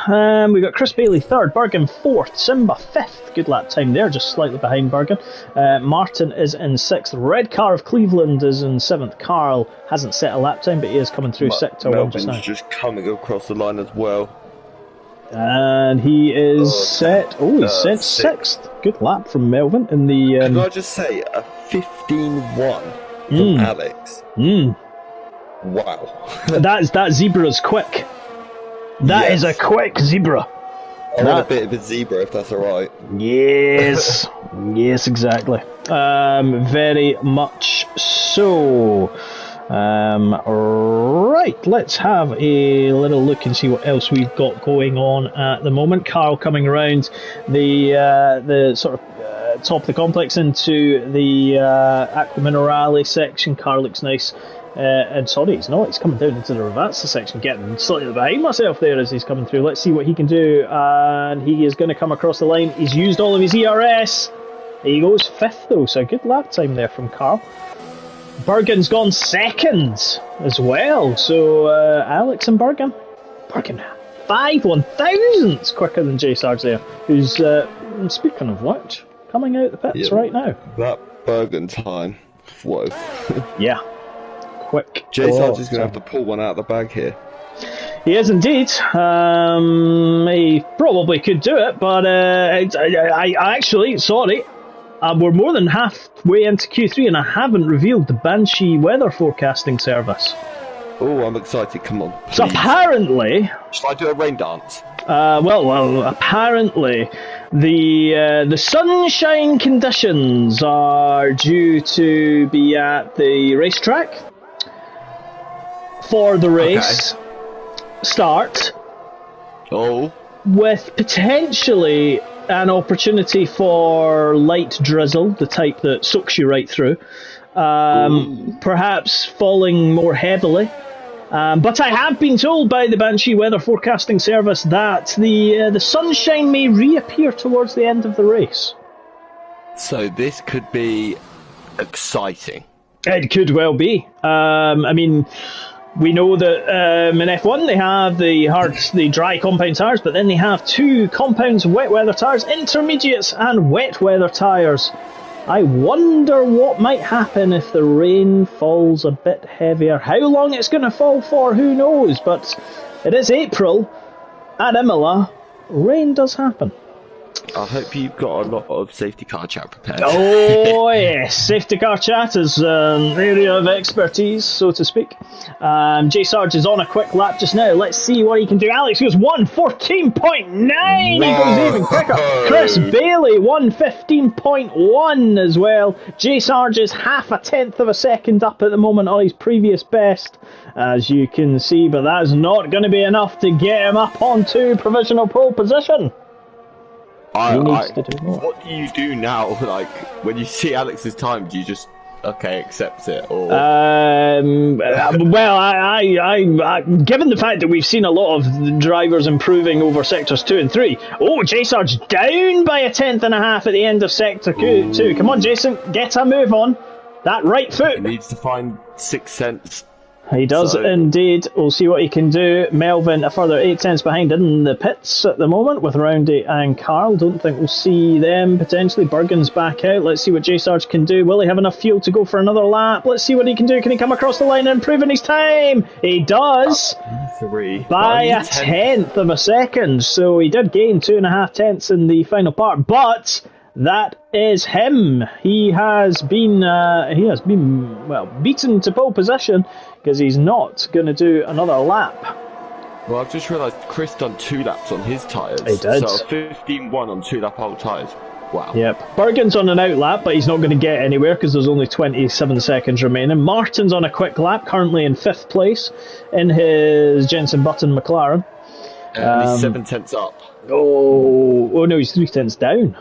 we've got Chris Bailey third, Bergen fourth, Simba fifth, good lap time there, just slightly behind Bergen. Martin is in sixth, Red Car of Cleveland is in seventh. Carl hasn't set a lap time, but he is coming through sector one just now. Melvin's just coming across the line as well. And he is set. Oh, he's set sixth. Good lap from Melvin in the. Can I just say a 15-1 from Alex? Wow. that zebra's quick. That is a quick zebra. I want a bit of a zebra if that's alright. Yes. Yes, exactly. Very much so. Right, let's have a little look and see what else we've got going on at the moment. Carl coming around the sort of top of the complex into the Aqua Minerale section. Carl looks nice. And sorry, he's not. He's coming down into the Ravazza section, getting slightly behind myself there as he's coming through. Let's see what he can do. And he is going to come across the line. He's used all of his ERS. He goes fifth though, so good lap time there from Carl. Bergen's gone second as well. So Alex and Bergen 5/1000ths quicker than J Sarge there, who's speaking of which, coming out the pits right now. That Bergen time, whoa. Yeah, quick. J Sarge is going to have to pull one out of the bag here. He is indeed. He probably could do it, but I actually, sorry, we're more than halfway into Q3 and I haven't revealed the Banshee weather forecasting service. Oh, I'm excited, come on. Please. So apparently... Shall I do a rain dance? Well, apparently the sunshine conditions are due to be at the racetrack for the race start. Oh. With potentially an opportunity for light drizzle, the type that soaks you right through, perhaps falling more heavily. But I have been told by the Banshee Weather Forecasting Service that the sunshine may reappear towards the end of the race. So this could be exciting. It could well be. I mean, we know that in F1 they have the dry compound tyres, but then they have two compounds wet weather tyres, intermediates and wet weather tyres. I wonder what might happen if the rain falls a bit heavier. How long it's going to fall for, who knows? But it is April at Imola. Rain does happen. I hope you've got a lot of safety car chat prepared. Oh yes, safety car chat is an area of expertise, so to speak. J Sarge is on a quick lap just now. Let's see what he can do. Alex goes 1:14.9. He goes even quicker. Chris Bailey 1:15.1 as well. J Sarge is half a tenth of a second up at the moment on his previous best, as you can see, but that's not going to be enough to get him up onto provisional pole position. What do you do now? Like, when you see Alex's time, do you just accept it? Or well, I given the fact that we've seen a lot of drivers improving over sectors 2 and 3. Oh, J Sarge down by a tenth and a half at the end of sector 2. Come on, Jason, get a move on. That right foot. He needs to find 6 cents. He does indeed. We'll see what he can do. Melvin a further 8 tenths behind in the pits at the moment with Roundy and Carl. Don't think we'll see them potentially. Bergen's back out. Let's see what J Sarge can do. Will he have enough fuel to go for another lap? Let's see what he can do. Can he come across the line and improve in his time? He does. By a tenth of a second. So he did gain 2.5 tenths in the final part, but that is him. He has been beaten to pole position because he's not going to do another lap. Well, I've just realised Chris done 2 laps on his tyres. He did. So 15.1 on 2 lap old tyres. Wow. Yep. Bergen's on an out lap, but he's not going to get anywhere because there's only 27 seconds remaining. Martin's on a quick lap, currently in 5th place in his Jenson Button McLaren. He's 7 tenths up. Oh no, he's 3 tenths down.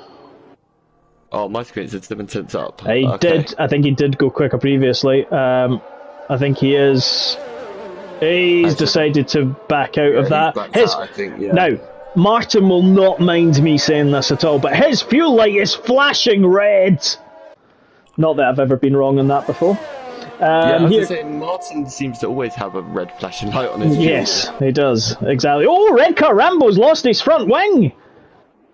Oh, my screen said 7 tenths up. I think he did go quicker previously. I think he is. He's decided to back out of that. Now, Martin will not mind me saying this at all, but his fuel light is flashing red. Not that I've ever been wrong on that before. Martin seems to always have a red flashing light on his fuel. Yes, he does. Exactly. Oh, Red Car Rambo's lost his front wing.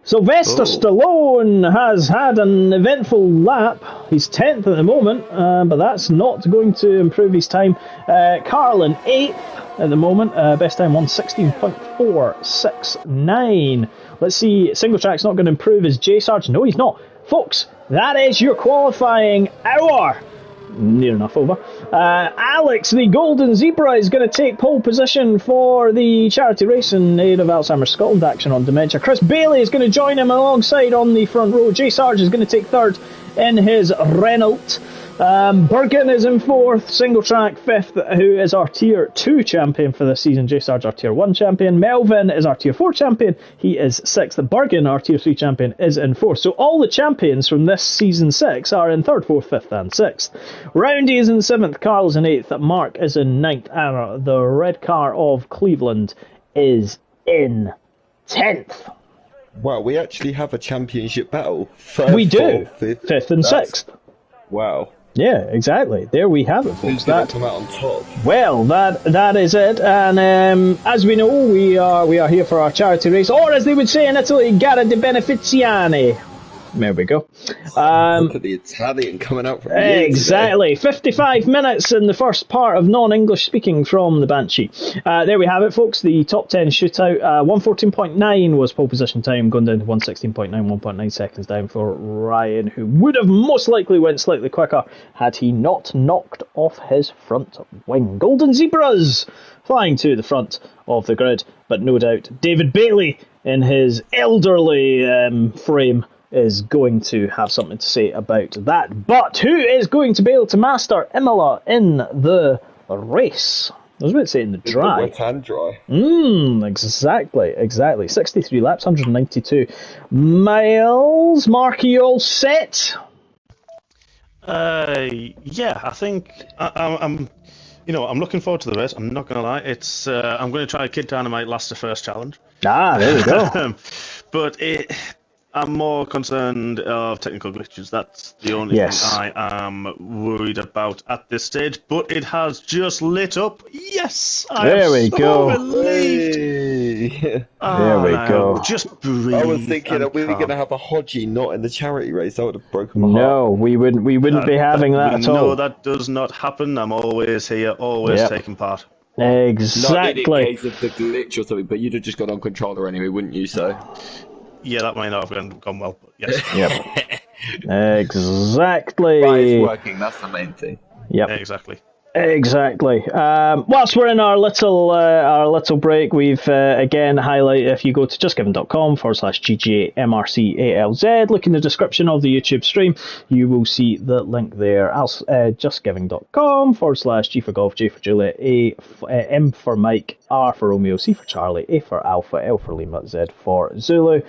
Sylvester Stallone has had an eventful lap. He's 10th at the moment, but that's not going to improve his time. Carl in 8th at the moment. Best time 1:16.469. Let's see, single track's not going to improve his J Sarge. No, he's not. Folks, that is your qualifying hour. Near enough over. Alex, the Golden Zebra, is going to take pole position for the charity race in aid of Alzheimer's Scotland Action on Dementia. Chris Bailey is going to join him alongside on the front row. J Sarge is going to take 3rd in his Renault. Bergen is in 4th, single track 5th, who is our Tier 2 champion for this season. J Sarge, our Tier 1 champion. Melvin is our Tier 4 champion. He is 6th. Bergen, our Tier 3 champion, is in 4th. So all the champions from this season 6 are in 3rd, 4th, 5th and 6th. Roundy is in 7th, Carl is in 8th, Mark is in 9th, and the Red Car of Cleveland is in 10th. Wow, we actually have a championship battle. We do. 5th and 6th. Wow. Yeah, exactly. There we have it, folks. Who's going to come out on top? Well, that is it. And as we know, we are here for our charity race, or as they would say in Italy, gara di beneficiani. There we go. Look at the Italian coming out from the exactly. 55 minutes in the first part of non-English speaking from the Banshee. There we have it, folks. The top 10 shootout. 1:14.9 was pole position time, going down to 1:16.9, 1.9 seconds down for Ryan, who would have most likely went slightly quicker had he not knocked off his front wing. Golden Zebras flying to the front of the grid, but no doubt David Bailey in his elderly frame is going to have something to say about that. But who is going to be able to master Imola in the race? I was about to say in the dry. Wet-hand dry. Exactly. 63 laps, 192 miles. Mark, are you all set? Yeah, I think I'm looking forward to the race. I'm not going to lie. It's I'm going to try Kid Dynamite Last to First challenge. There we go. But I'm more concerned of technical glitches. That's the only thing I am worried about at this stage. But it has just lit up. Yes, there we go. Relieved. There we go. Just breathe. I was thinking that we were going to have a Hodgie not in the charity race. That would have broken my heart. No, we wouldn't be having that at all. No, that does not happen. I'm always here, always taking part. Exactly. Not in case of the glitch or something, but you'd have just gone on controller anyway, wouldn't you? So. Yeah, that might not have gone well, but yes. Yep. Exactly. Right, it's working. That's the main thing. Yep. Exactly. Exactly. Whilst we're in our little break, we've again highlighted, if you go to justgiving.com/GGAMRCALZ, look in the description of the YouTube stream, you will see the link there. Justgiving.com/G for golf, J for Juliet, M for Mike, R for Romeo, C for Charlie, A for Alpha, L for Lima, Z for Zulu.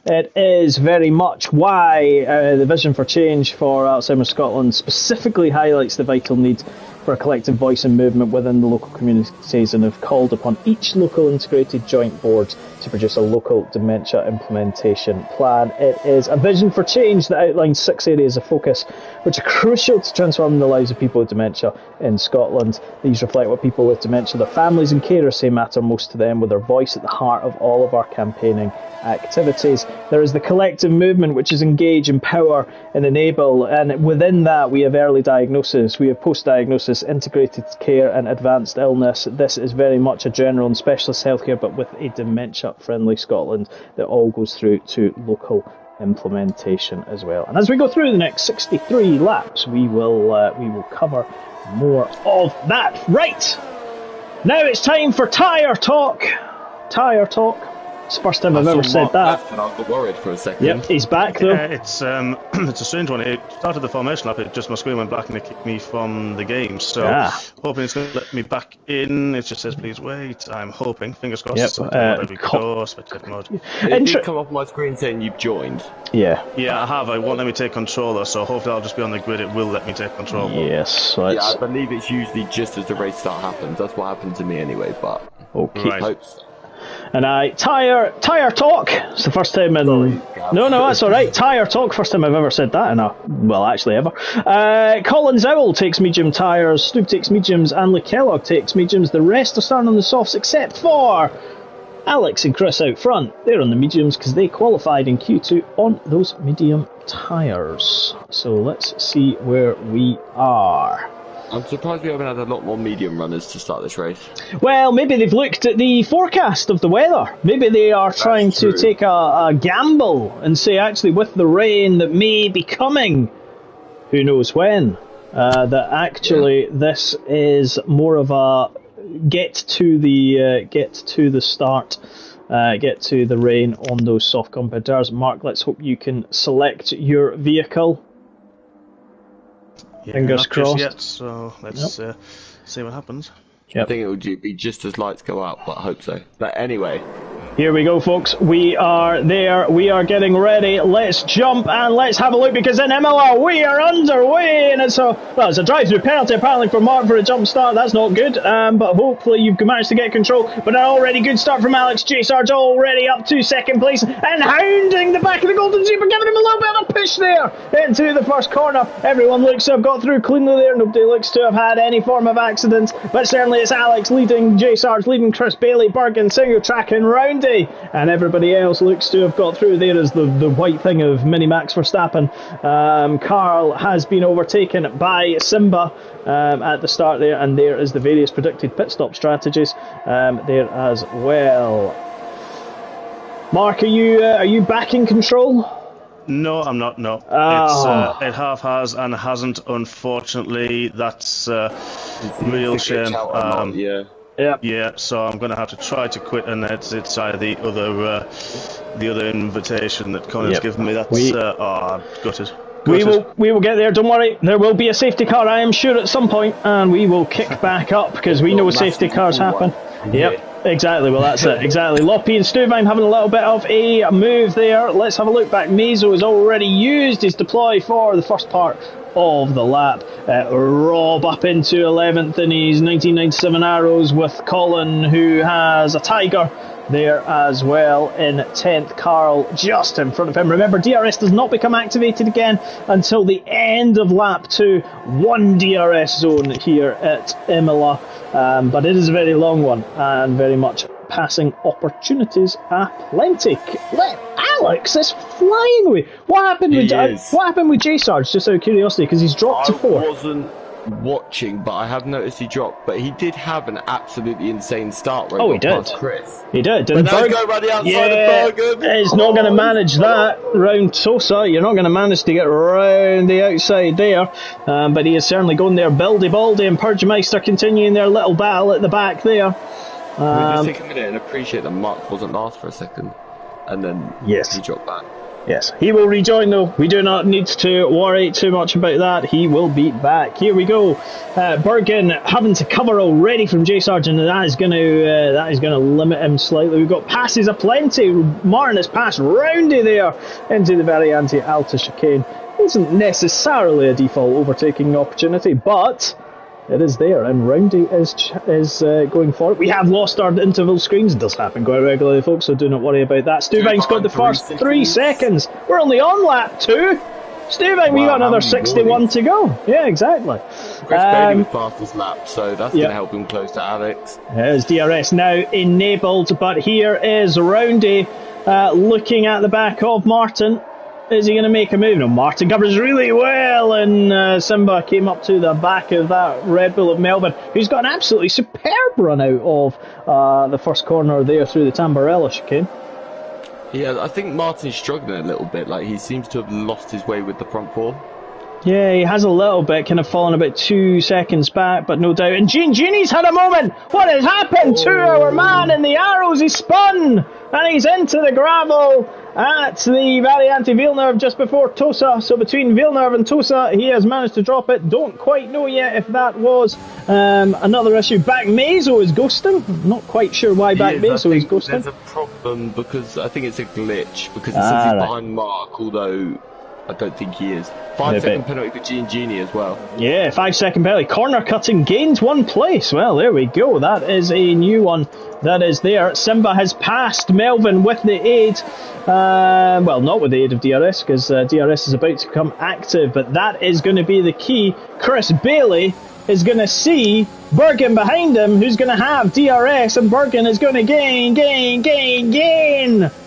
It is very much why the Vision for Change for Alzheimer's Scotland specifically highlights the vital need for a collective voice and movement within the local communities, and have called upon each local integrated joint board to produce a local dementia implementation plan. It is a vision for change that outlines 6 areas of focus which are crucial to transforming the lives of people with dementia in Scotland. These reflect what people with dementia, their families and carers say matter most to them, with their voice at the heart of all of our campaigning activities. There is the collective movement, which is engage, empower and enable, and within that we have early diagnosis, we have post-diagnosis, integrated care and advanced illness. This is very much a general and specialist healthcare, but with a dementia-friendly Scotland that all goes through to local implementation as well. And as we go through the next 63 laps, we will cover more of that. Right, now it's time for Tyre Talk. Tyre Talk. It's the first time I've ever said that. And I got worried for a second. Yep, he's back though. It's it's a strange one. It started the formation lap, it just my screen went black and it kicked me from the game. So hoping it's going to let me back in. It just says please wait. I'm hoping, fingers crossed. Spectator mode. It did come off my screen saying you've joined. Yeah, I have. It won't let me take controller, so hopefully I'll just be on the grid. It will let me take control. Yes. Yeah, I believe it's usually just as the race start happens. That's what happened to me anyway. But okay. Right. Hope so. And Tyre Talk. It's the first time in. No, that's all right. Tyre Talk. First time I've ever said that in actually ever. Colin Zowell takes medium tyres. Stu takes mediums, and Lee Kellogg takes mediums. The rest are starting on the softs, except for Alex and Chris out front. They're on the mediums because they qualified in Q2 on those medium tyres. So let's see where we are. I'm surprised we haven't had a lot more medium runners to start this race. Well, maybe they've looked at the forecast of the weather. Maybe they are trying to take a gamble and say, actually, with the rain that may be coming, who knows when, that actually this is more of a get to the start, get to the rain on those soft compound tires. Mark, let's hope you can select your vehicle. Yeah, fingers crossed. Yet, so let's see what happens. I think it will be just as lights go out, but I hope so. But anyway. Here we go, folks. We are there. We are getting ready. Let's jump and let's have a look, because in Imola we are underway, and it's a drive-through penalty apparently for Mark for a jump start. That's not good, but hopefully you've managed to get control. But an already good start from Alex. J Sarge already up to second place and hounding the back of the Golden Zebra, giving him a little bit of a push there into the first corner. Everyone looks to have got through cleanly there. Nobody looks to have had any form of accident, but certainly it's Alex leading, J Sarge leading, Chris Bailey, Bergen, Single Track and Roundy. And everybody else looks to have got through. There is the white thing of Mini Max Verstappen. Carl has been overtaken by Simba at the start there, and there is the various predicted pit stop strategies there as well. Mark, are you back in control? No, I'm not. No, it half has and hasn't. Unfortunately, that's a real shame. Yeah, so I'm going to have to try to quit, and it's either the other invitation that Colin's given me. That's gutted. We will get there. Don't worry. There will be a safety car, I am sure, at some point, and we will kick back up because we know safety cars happen. Yep. Exactly, well that's it, exactly. Loppy and Stuvine having a little bit of a move there. Let's have a look back. Mazo has already used his deploy for the first part of the lap. Rob up into 11th in his 1997 Arrows with Colin, who has a Tiger there as well in 10th. Carl just in front of him. Remember, DRS does not become activated again until the end of lap 2. One DRS zone here at Imola, but it is a very long one and very much passing opportunities aplenty. Alex is flying away. What happened with J Sarge? Just out of curiosity, because he's dropped to 4. I wasn't watching, but I have noticed he dropped. But he did have an absolutely insane start. Where he got past Chris. He did. But now he's going around the outside of Bergen. He's not going to manage that round Tosa. You're not going to manage to get round the outside there. But he is certainly going there. Baldy and Purgemeister continuing their little battle at the back there. Just take a minute and appreciate that Mark wasn't last for a second, and then he dropped back. Yes, he will rejoin though. We do not need to worry too much about that. He will be back. Here we go. Bergen having to cover already from J Sargent, and that is going to limit him slightly. We've got passes aplenty. Martin has passed Roundy there into the Variante Alta chicane. Isn't necessarily a default overtaking opportunity, but it is there, and Roundy is going forward. We have lost our interval screens. It does happen quite regularly, folks, so do not worry about that. Stuvang's got the first 3 seconds. We're only on lap 2. Stuvang, we got another 61 to go. Yeah, exactly. Chris Bailey was fastest lap, so that's going to help him close to Alex. There's DRS now enabled, but here is Roundy looking at the back of Martin. Is he going to make a move? No, Martin covers really well, and Simba came up to the back of that Red Bull of Melbourne, who's got an absolutely superb run out of the first corner there through the Tamburello chicane. Yeah, I think Martin's struggling a little bit. Like, he seems to have lost his way with the front 4. Yeah, he has a little bit, kind of fallen about 2 seconds back, but no doubt. And Genie's had a moment. What has happened to our man in the arrows? He spun, and he's into the gravel at the Variante Villeneuve just before Tosa. So between Villeneuve and Tosa, he has managed to drop it. Don't quite know yet if that was another issue. Back Meso is ghosting. I'm not quite sure why Back Meso is ghosting. There's a problem because I think it's a glitch because it says he's behind Mark, although I don't think he is. 5-second penalty for Genie as well. Yeah, 5-second penalty. Corner cutting gains 1 place. Well, there we go. That is a new one. That is there. Simba has passed Melvin with the aid. Well, not with the aid of DRS, because DRS is about to become active, but that is going to be the key. Chris Bailey is going to see Bergen behind him, who's going to have DRS, and Bergen is going to gain.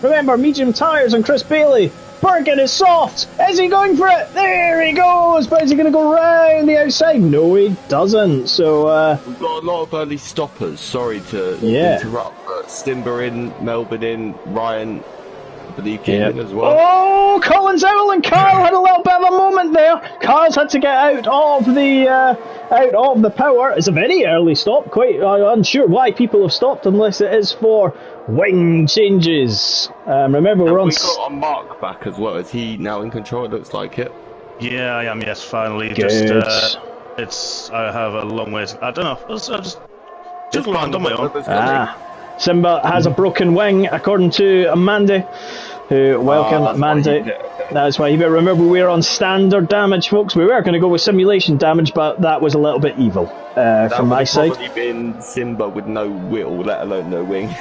Remember, medium tyres on Chris Bailey. Bergen is soft. Is he going for it? There he goes. But is he going to go round the outside? No, he doesn't. So we've got a lot of early stoppers. Sorry to interrupt, but Stimber in, Melbourne in, Ryan, I believe, came in as well. Oh, Collins out, and Carl had a little bit of a moment there. Carl's had to get out of the power. It's a very early stop. Quite unsure why people have stopped, unless it is for wing changes. Remember, we're on. We got a Mark back as well. Is he now in control? It looks like it. Yeah, I am. Yes, finally. Good. I have a long way. I don't know. Just land on my own. Simba has a broken wing, according to Mandy. Welcome, Mandy. That's why you better remember we're on standard damage, folks. We were going to go with simulation damage, but that was a little bit evil from my side. That would have probably been Simba with no wheel, let alone no wing.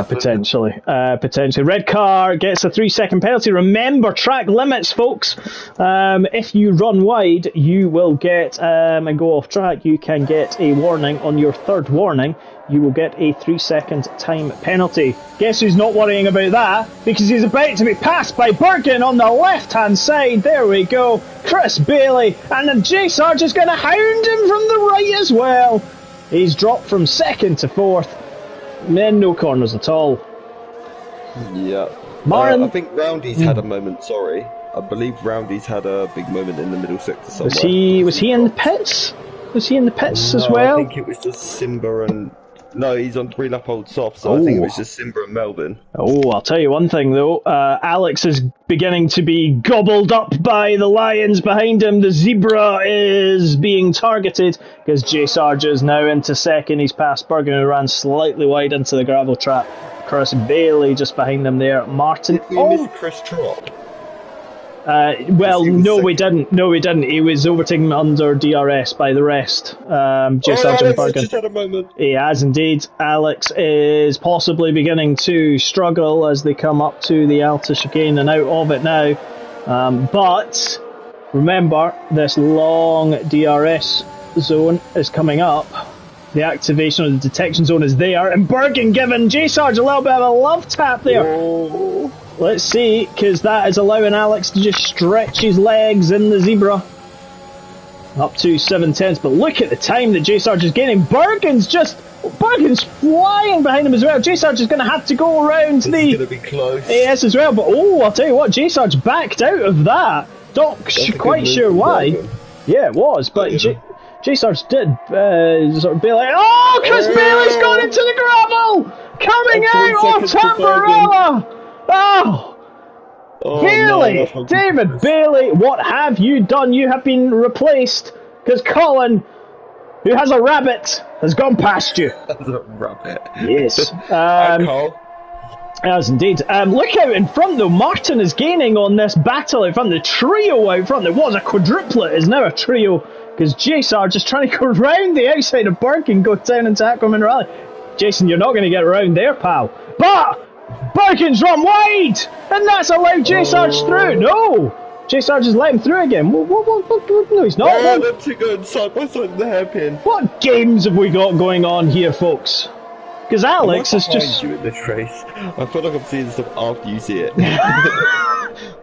Potentially. Red car gets a 3-second penalty. Remember, track limits, folks. If you run wide, you will get, and go off track, you can get a warning. On your third warning, you will get a 3-second time penalty. Guess who's not worrying about that? Because he's about to be passed by Bergen on the left-hand side. There we go. Chris Bailey. And then J Sarge is going to hound him from the right as well. He's dropped from 2nd to 4th. Men, no corners at all. Yeah. Martin. I think Roundy's had a moment, sorry. I believe Roundy's had a big moment in the middle sector somewhere. Was he in the pits? Was he in the pits as well? I think it was just Simba and... No, he's on 3-lap old soft, so I think it was just Simba and Melbourne. Oh, I'll tell you one thing though. Alex is beginning to be gobbled up by the lions behind him. The zebra is being targeted because J Sarge is now into 2nd. He's passed Bergen, who ran slightly wide into the gravel trap. Chris Bailey just behind them there. Martin. Did we miss Chris Trott? Well, no, we didn't. No, we didn't. He was overtaken under DRS by the rest. J. Sargent Bergen. Just had a moment. He has indeed. Alex is possibly beginning to struggle as they come up to the Alta chicane and out of it now. But remember, this long DRS zone is coming up. The activation of the detection zone is there, and Bergen giving J. Sarge a little bit of a love tap there. Whoa. Let's see, because that is allowing Alex to just stretch his legs in the zebra. Up to 7/10, but look at the time that J. Sarge is gaining. Bergen's flying behind him as well. J. Sarge is going to have to go around It's going to be close. AS as well, but I'll tell you what, J. Sarge backed out of that. Not quite sure why. Bergen. Yeah, it was, but J. Sarge did sort of be like, oh, Chris Bailey's gone into the gravel! Coming out of Tamburella! Oh, Bailey! No, David Bailey, what have you done? You have been replaced because Colin, who has a rabbit, has gone past you. That's a rabbit. Yes. Carl. As indeed. Look out in front though. Martin is gaining on this battle out front. The trio out front that was a quadruplet is now a trio because J. Sarge is trying to go round the outside of Bergen and go down into Aquaman Rally. Jason, you're not going to get around there, pal. But Bergen's run wide, and that's allowed J. Sarge through. No, J. Sarge has let him through again. No, he's not. Oh, they're too good side by side in the hairpin. What games have we got going on here, folks? Because Alex is just. You in this race. I feel like I'm seeing stuff after you see it.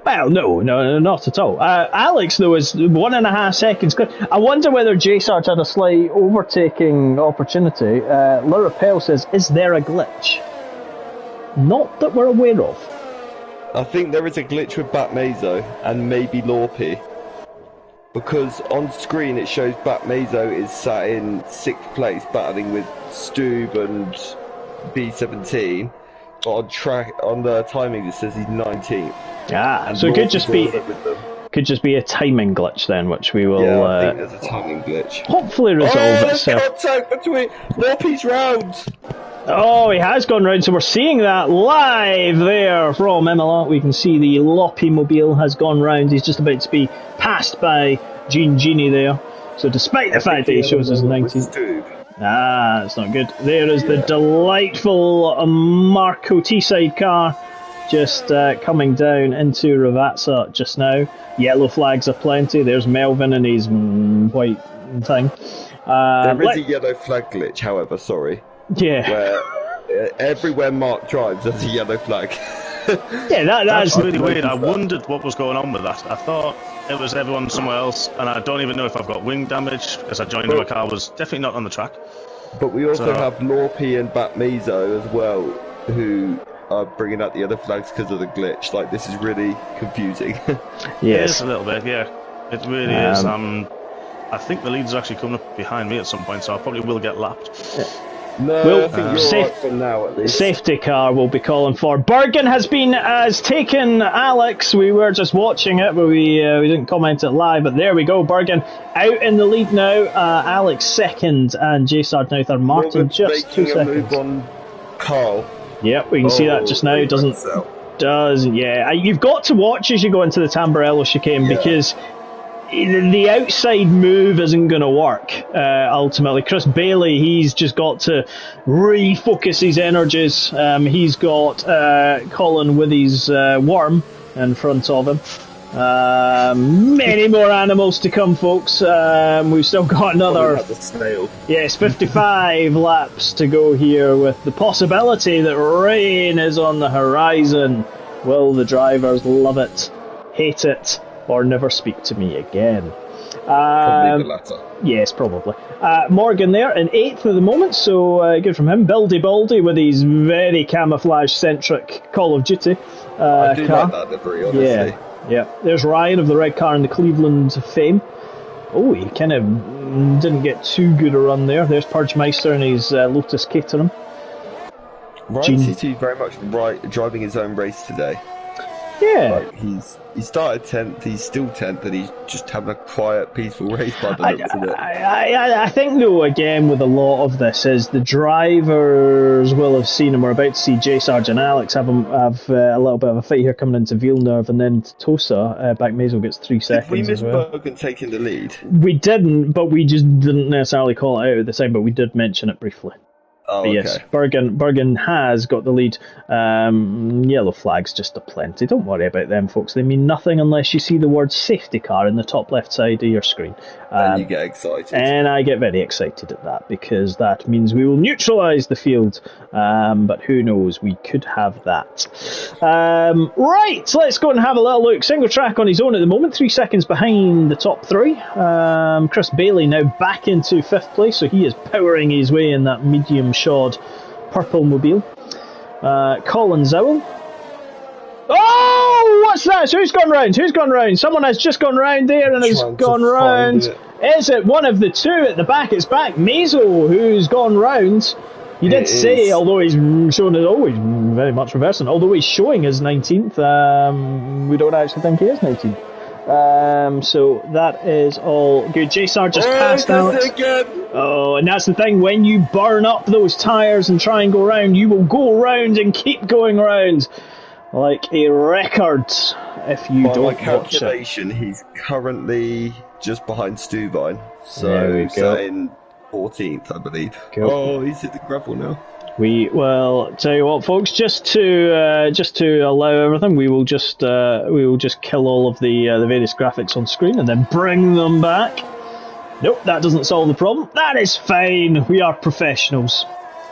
Well, no, not at all. Alex, though, is 1.5 seconds. I wonder whether J. Sarge had a slight overtaking opportunity. Laura Pell says, is there a glitch? Not that we're aware of. I think there is a glitch with Batmazo and maybe Lorpy. Because on screen it shows Batmazo is sat in 6th place battling with Stoob and B17. But on the timing it says he's 19th. So it could just be a timing glitch then, which we will I think there's a timing glitch. Hopefully resolve itself. Contact between Lorpy's round. Oh, he has gone round, so we're seeing that live there from Imola. We can see the Loppy mobile has gone round. He's just about to be passed by Gene Genie there. So despite the fact that he shows us 19th. It's not good. There is the delightful Marco T-side car just coming down into Ravazza just now. Yellow flags aplenty. There's Melvin and his white thing. There is a yellow flag glitch, however, sorry. Yeah. Where everywhere Mark drives, there's a yellow flag. Yeah, that's really weird. I wondered what was going on with that. I thought it was everyone somewhere else, and I don't even know if I've got wing damage because I joined when my car was definitely not on the track. But we also have Lorpy and Batmazo as well, who are bringing out the other flags because of the glitch. Like, this is really confusing. Yes. It is a little bit, yeah. It really is. I think the lead's actually coming up behind me at some point, so I probably will get lapped. Yeah. No, I think you're right for now at least. Safety car will be calling for. Bergen has taken Alex. We were just watching it, but we didn't comment it live. But there we go, Bergen out in the lead now. Alex second, and J. Sarge now third. Martin just 2 seconds. Move on Carl. Yep, we can see that just now. You've got to watch as you go into the Tamburello chicane because the outside move isn't going to work ultimately. Chris Bailey, he's just got to refocus his energies. He's got Colin with his worm in front of him. Many more animals to come, folks. We've still got another 55 laps to go here, with the possibility that rain is on the horizon. Will the drivers love it, hate it, or never speak to me again? Probably the latter. Yes, probably. Morgan there in 8th at the moment, so good from him. Bildy Baldy with his very camouflage-centric Call of Duty I do car. like that livery, honestly. Yeah. There's Ryan of the red car in the Cleveland fame. Oh, he kind of didn't get too good a run there. There's Purgemeister and his Lotus Caterham. Ryan seems to be very much driving his own race today. Yeah. Like he started 10th, he's still 10th, and he's just having a quiet, peaceful race by the looks of it. I think, though, again, with a lot of this, is the drivers will have seen, and we're about to see J. Sarge and Alex have a little bit of a fight here coming into Villeneuve, and then Tosa, Backmazel gets 3 seconds. Did we miss as well. Bergen taking the lead? We didn't, but we just didn't necessarily call it out at the time, but we did mention it briefly. Oh, okay. Yes, Bergen has got the lead. Yellow flags just aplenty. Don't worry about them, folks. They mean nothing unless you see the word safety car in the top left side of your screen. And you get excited. And I get very excited at that, because that means we will neutralise the field. But who knows, we could have that. Right, let's go and have a little look. Single track on his own at the moment, 3 seconds behind the top 3. Chris Bailey now back into 5th place, so he is powering his way in that medium shod purple mobile. Colin Zowell. Oh, what's that? Who's gone round? Someone has just gone round there and has gone round. Is it one of the two at the back? It's Backmazel who's gone round. You did say, although he's shown it always very much reversing, although he's showing his 19th, we don't actually think he is 19th. So that is all good. J. Sarge just passed out. Oh, and that's the thing, when you burn up those tyres and try and go round, you will go round and keep going round like a record if you don't watch it. By my calculation, he's currently just behind Stuvine, so he's in 14th, I believe. Cool. Oh, he's hit the gravel now. We will tell you what, folks. Just to allow everything, we will just kill all of the various graphics on screen and then bring them back. Nope, that doesn't solve the problem. That is fine. We are professionals.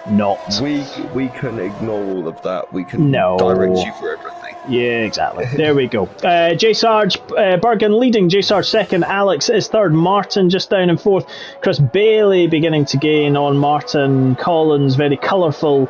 Not. We can ignore all of that. We can direct you for everything. Yeah, exactly. There we go. J. Sarge, Bergen leading. J. Sarge second. Alex is third. Martin just down in fourth. Chris Bailey beginning to gain on Martin. Collins, very colourful.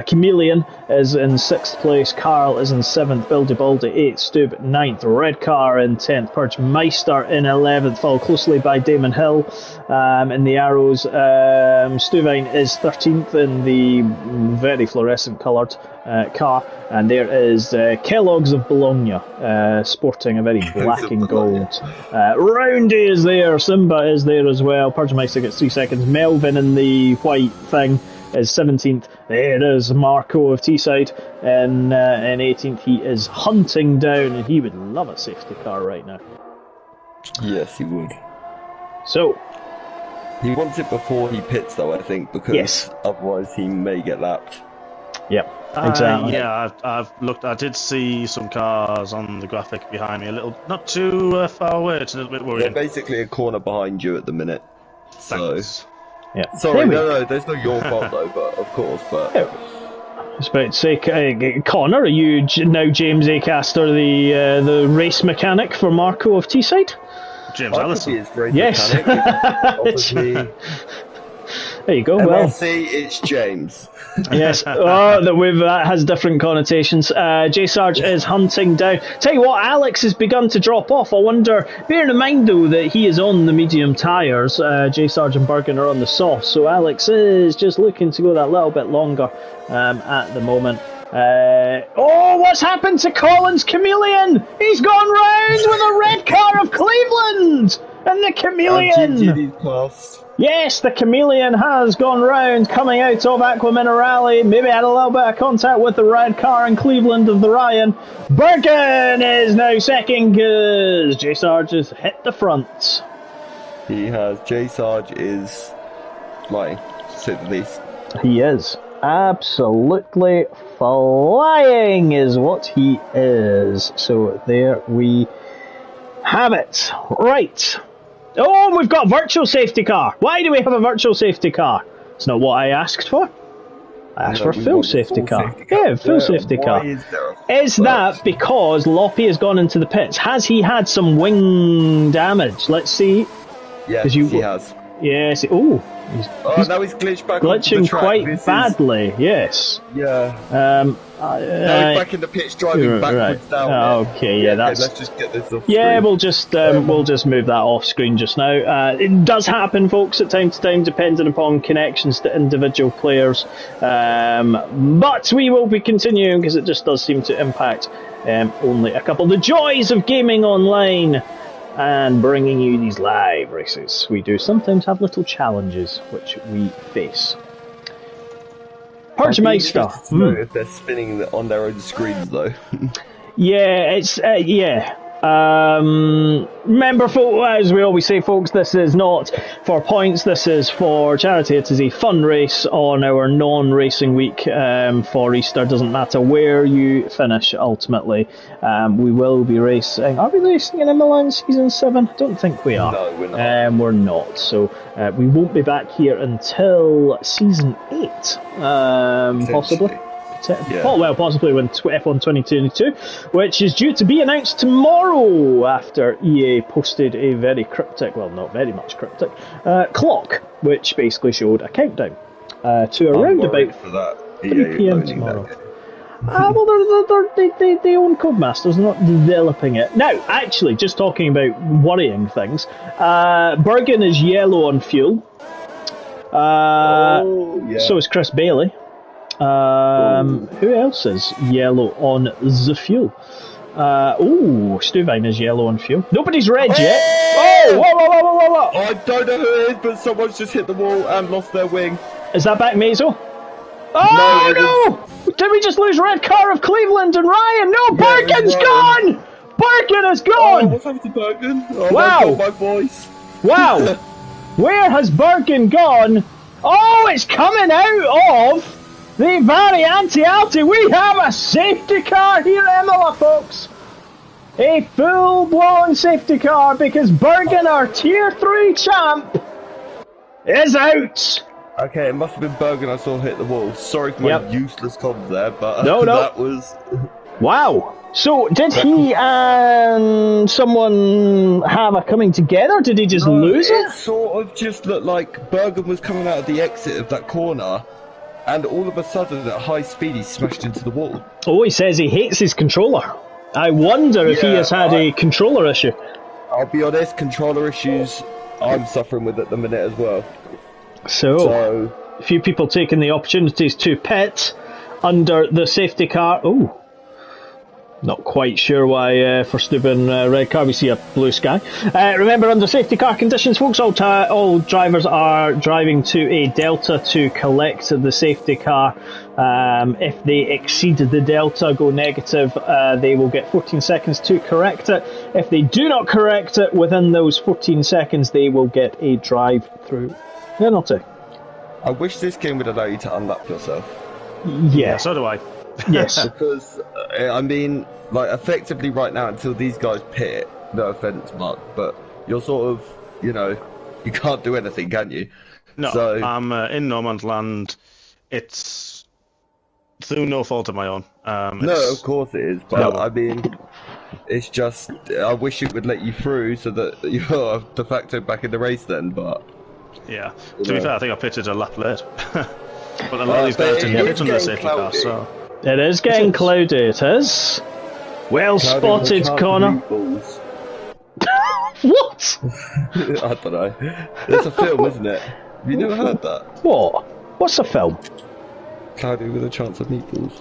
Chameleon is in 6th place. Carl is in 7th. Bildy 8th. Stub 9th. Red Car in 10th. Purge Meister in 11th. Followed closely by Damon Hill in the Arrows. Stuvine is 13th in the very fluorescent coloured car. And there is Kellogg's of Bologna, sporting a very black and gold. Roundy is there, Simba is there as well. Purgemeister gets 3 seconds. Melvin in the white thing is 17th. There is Marco of Teesside in 18th. He is hunting down, and he would love a safety car right now. Yes, he would. So he wants it before he pits, though, I think, because otherwise he may get lapped. Yep. Exactly. I've looked. I did see some cars on the graphic behind me. A little, not too far away. It's a little bit worrying. They're basically a corner behind you at the minute. Thanks. Yeah. Sorry, no, there's no your fault though. But of course, but. I was about to say, Connor, are you now James Acaster, the race mechanic for Marco of Teesside? James Allison. Yes. Obviously. There you go. MRC, it's James. Yes. That has different connotations. J. Sarge is hunting down. Tell you what, Alex has begun to drop off. I wonder, bearing in mind though that he is on the medium tyres, J. Sarge and Bergen are on the soft, so Alex is just looking to go that little bit longer at the moment. What's happened to Collins Chameleon? He's gone round with a red car of Cleveland! And the Chameleon! Yes, the Chameleon has gone round, coming out of Aqua Minerale. Maybe had a little bit of contact with the red car in Cleveland of the Ryan. Bergen is now second because J. Sarge has hit the front. He has. J. Sarge is flying, to say the least. He is. Absolutely flying is what he is. So there we have it. Right. Oh, we've got a virtual safety car. Why do we have a virtual safety car? It's not what I asked for. I asked for a full safety car. Yeah, full safety car. Is that because Loppy has gone into the pits? Has he had some wing damage? Let's see. Yes, he has. Yes. Now he's glitched back glitching onto the track. Quite badly. Yes. Yeah. Now he's back in the pitch, driving backwards down. Okay, yeah, that's. Okay, let's just get this off. Yeah, we'll just move that off screen just now. It does happen, folks, at time to time, depending upon connections to individual players. But we will be continuing because it just does seem to impact only a couple. The joys of gaming online and bringing you these live races. We do sometimes have little challenges which we face. Purgemeister. If they're spinning on their own screens, though. Yeah, it's remember, folks, as we always say, folks, this is not for points. This is for charity. It is a fun race on our non-racing week for Easter. Doesn't matter where you finish. Ultimately, we will be racing. Are we racing in Imola in season 7? I don't think we are. No, we're not. We're not. So we won't be back here until season 8, possibly. Yeah. Oh, well, possibly when F1 2022, which is due to be announced tomorrow after EA posted a very cryptic, well, not very much cryptic, clock, which basically showed a countdown to around about 3 PM tomorrow. Well, they own Codemasters, they're not developing it. Now, actually, just talking about worrying things, Bergen is yellow on fuel. So is Chris Bailey. Who else is yellow on the fuel? Stuvine is yellow on fuel. Nobody's red yet. Whoa. I don't know who it is, but someone's just hit the wall and lost their wing. Is that back Mazo? No! Did we just lose red car of Cleveland and Ryan? No, Bergen's gone! Bergen is gone! What's happened to Bergen? Oh, wow. my voice. Wow. Where has Bergen gone? Oh, it's coming out of the Variante Alti. We have a safety car here at Imola, folks. A full-blown safety car because Bergen, our Tier 3 champ, is out. Okay, it must have been Bergen I saw hit the wall. Sorry for my useless comms there, but no. That was... Wow. So, did he and someone have a coming together? Did he just lose it? It sort of just looked like Bergen was coming out of the exit of that corner, and all of a sudden, at high speed, he smashed into the wall. Oh, he says he hates his controller. I wonder if he has had a controller issue. I'll be honest, controller issues I'm suffering with at the minute as well. So a few people taking the opportunities to pit under the safety car. Oh, not quite sure why for Steuben red car we see a blue sky. Remember, under safety car conditions, folks, all drivers are driving to a delta to collect the safety car. If they exceed the delta, go negative, they will get 14 seconds to correct it. If they do not correct it within those 14 seconds, they will get a drive-through penalty. I wish this game would allow you to unlap yourself. Yeah, so do I. Yes. Because, I mean, like, effectively right now, until these guys pit, no offence, Mark, but you're sort of, you can't do anything, can you? No, so, I'm in no man's land. It's through no fault of my own. No, of course it is, but I mean, it's just, I wish it would let you through so that you're de facto back in the race then, but... Yeah, to be fair, I think I pitted a lap late. But a lot of these guys didn't pit on the safety car, so... It is getting cloudy, it is. Well spotted, Connor. What? I don't know. It's a film, isn't it? Have you never heard that? What? What's a film? Cloudy with a chance of meatballs.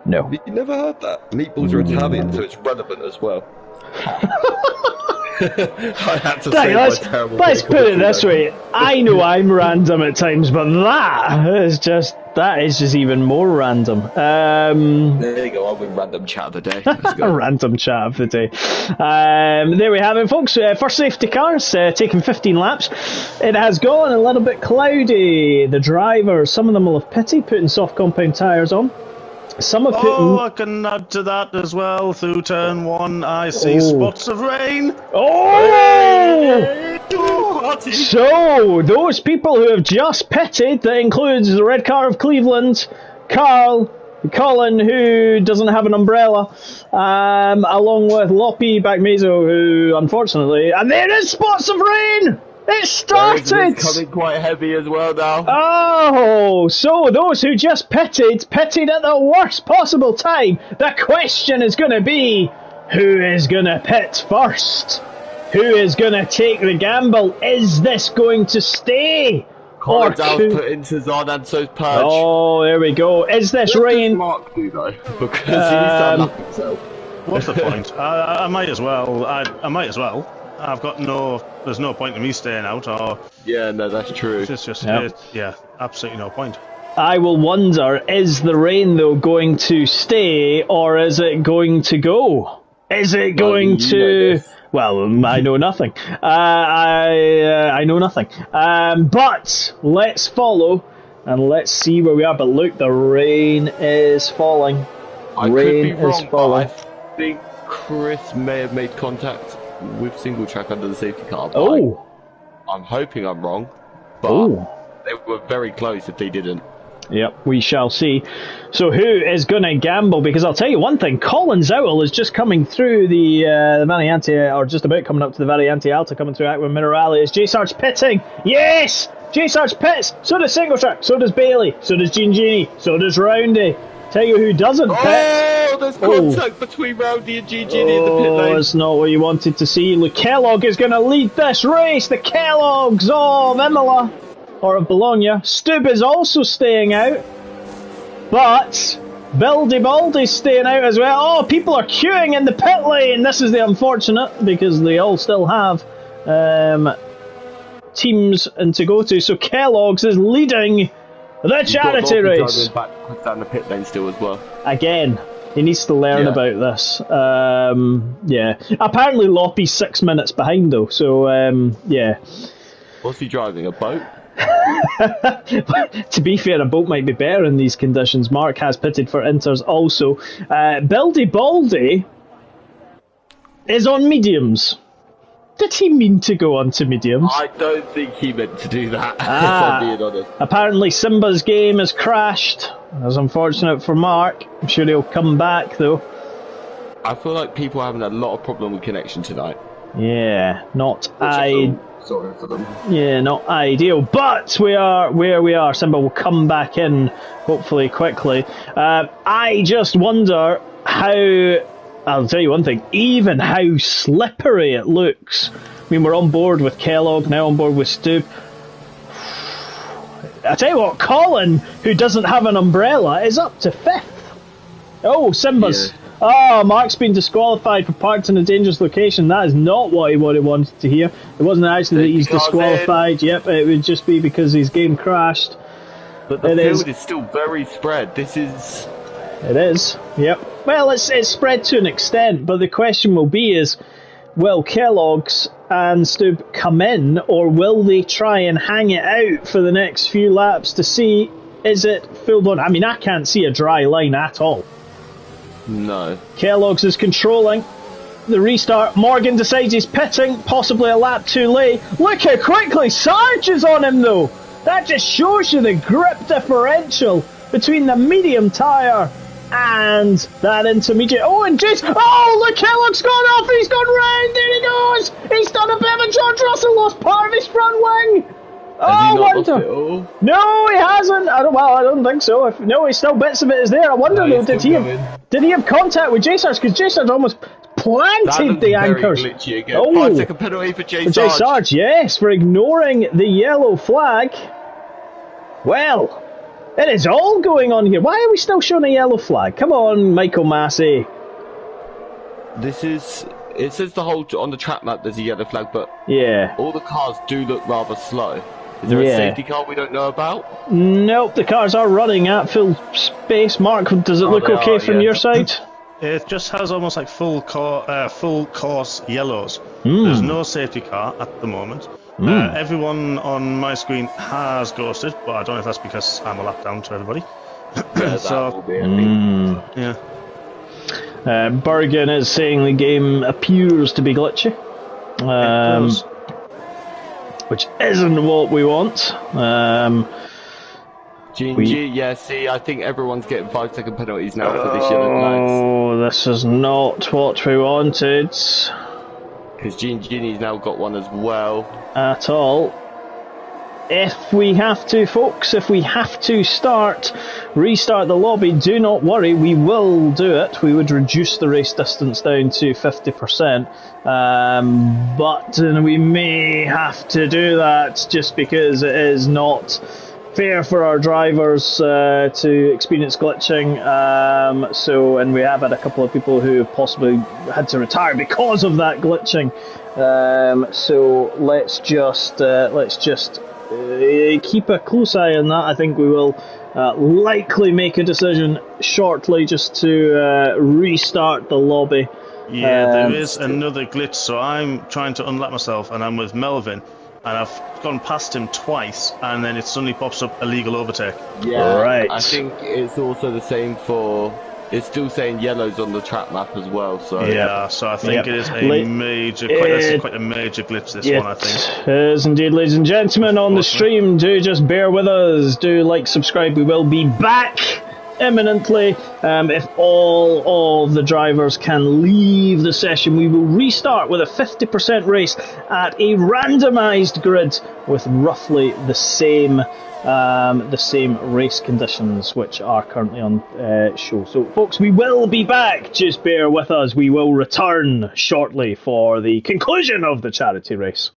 No. Have you never heard that? Meatballs are Italian, so it's relevant as well. I had to say my terrible. Let's put it this way. I know I'm random at times, but that is just even more random. There you go. I'll win random chat of the day. Random chat of the day. There we have it, folks. First safety cars taking 15 laps. It has gone a little bit cloudy. The drivers, some of them will have pitted, putting soft compound tyres on. Some are putting... I can add to that as well. Through turn 1, I see spots of rain. So, those people who have just pitted, that includes the red car of Cleveland, Carl, Colin, who doesn't have an umbrella, along with Loppy Backmazo, who, unfortunately... And there is spots of rain! It started! It's coming quite heavy as well now. Oh, so those who just pitted at the worst possible time. The question is going to be, who is going to pit first? Who is going to take the gamble? Is this going to stay? Colin's out put into Zard and so's Purge. Oh, there we go. Is this rain? What does Mark do though? Because he needs to unlock himself. What's the point? I might as well. I might as well. I've got there's no point in me staying out, or... Yeah, no, that's true. It's just, yeah, absolutely no point. I will wonder, is the rain, though, going to stay, or is it going to go? Is it going to... Well, I know nothing. I know nothing. But let's follow, and let's see where we are. But look, the rain is falling. Rain is falling. I think Chris may have made contact with single track under the safety car. Oh! I'm hoping I'm wrong, but they were very close if they didn't. Yep, we shall see. So who is going to gamble? Because I'll tell you one thing, Colin Zowell is just coming through the Variante, or just about coming up to the Variante Alta, coming through Aqua Minerale. Is J Sarge pitting? Yes! J Sarge pits! So does Single Track, so does Bailey, so does Gene Genie, so does Roundy. Tell you who doesn't pit. Oh, there's contact between Roundy and Gene Genie in the pit lane. That's not what you wanted to see. Luke Kellogg is going to lead this race. The Kellogg's of Imola. Or of Bologna. Stub is also staying out. But Bildy Baldy's staying out as well. Oh, people are queuing in the pit lane. This is the unfortunate, because they all still have teams to go to. So Kellogg's is leading the charity race. Back down the pit lane still as well. Again, he needs to learn about this. Yeah. Apparently Loppy's 6 minutes behind though, so yeah. What's he driving, a boat? To be fair, a boat might be better in these conditions. Mark has pitted for Inters also. Bildy Baldy is on mediums. Did he mean to go on to mediums? I don't think he meant to do that, if I'm being honest. Apparently Simba's game has crashed. That's unfortunate for Mark. I'm sure he'll come back though. I feel like people are having a lot of problem with connection tonight. Yeah, not Sorry for them. Yeah, not ideal. But we are where we are. Simba will come back in, hopefully quickly. I just wonder how... I'll tell you one thing, even how slippery it looks. I mean, we're on board with Kellogg, now on board with Stub. I tell you what, Colin, who doesn't have an umbrella, is up to 5th. Oh, Simba's... Yeah. Oh, Mark's been disqualified for parked in a dangerous location. That is not what he wanted to hear. It wasn't actually that he's disqualified. Yep, it would just be because his game crashed. But the field is still very spread. This is... It is, yep. Well, it's spread to an extent, but the question will be is, will Kellogg's and Stub come in, or will they try and hang it out for the next few laps to see, is it filled on? I mean, I can't see a dry line at all. No. Kellogg's is controlling the restart. Morgan decides he's pitting, possibly a lap too late. Look how quickly Sarge is on him though. That just shows you the grip differential between the medium tyre and that intermediate. Oh, and Jace. Oh, look, Kellogg's gone off. He's gone round. There he goes. He's done a bit of a George Russell, lost part of his front wing. Has he not lost it all? No, he hasn't. I don't think so. No, he still bits of it is there. I wonder though, did he have contact with J Sarge? Because J Sarge almost planted the anchors. Glitchy again. 5 second penalty for J Sarge. J Sarge, yes, for ignoring the yellow flag. Well, it is all going on here. Why are we still showing a yellow flag? Come on, Michael Massey. It says the whole on the track map there's a yellow flag, but yeah, all the cars do look rather slow. Is there a safety car we don't know about? Nope, the cars are running at full space. Mark, does it look okay from your side? It just has almost like full course yellows. There's no safety car at the moment. Everyone on my screen has ghosted, but I don't know if that's because I'm a lap down to everybody. Yeah, so, that will be it. Yeah. Bergen is saying the game appears to be glitchy. Which isn't what we want. see, I think everyone's getting 5 second penalties now for this yellow flags. Oh, this is not what we wanted. Because Genie's now got one as well. At all. if we have to, folks, if we have to restart the lobby, do not worry, we will do it. We would reduce the race distance down to 50%, but we may have to do that just because it is not fair for our drivers to experience glitching. And we have had a couple of people who have possibly had to retire because of that glitching. So let's just keep a close eye on that. I think we will likely make a decision shortly just to restart the lobby. Yeah, there is another glitch. So I'm trying to unlock myself, and I'm with Melvin, and I've gone past him twice, and then it suddenly pops up illegal overtake. Yeah, right. I think it's also the same for. It's still saying yellows on the track map as well. So yeah, so I think it is a major, quite a major glitch. This one, I think. It is indeed, ladies and gentlemen, on the stream. Do just bear with us. Do like, subscribe. We will be back imminently. If all of the drivers can leave the session, we will restart with a 50% race at a randomised grid with roughly the same race conditions which are currently on show. So folks, we will be back, just bear with us. We will return shortly for the conclusion of the charity race.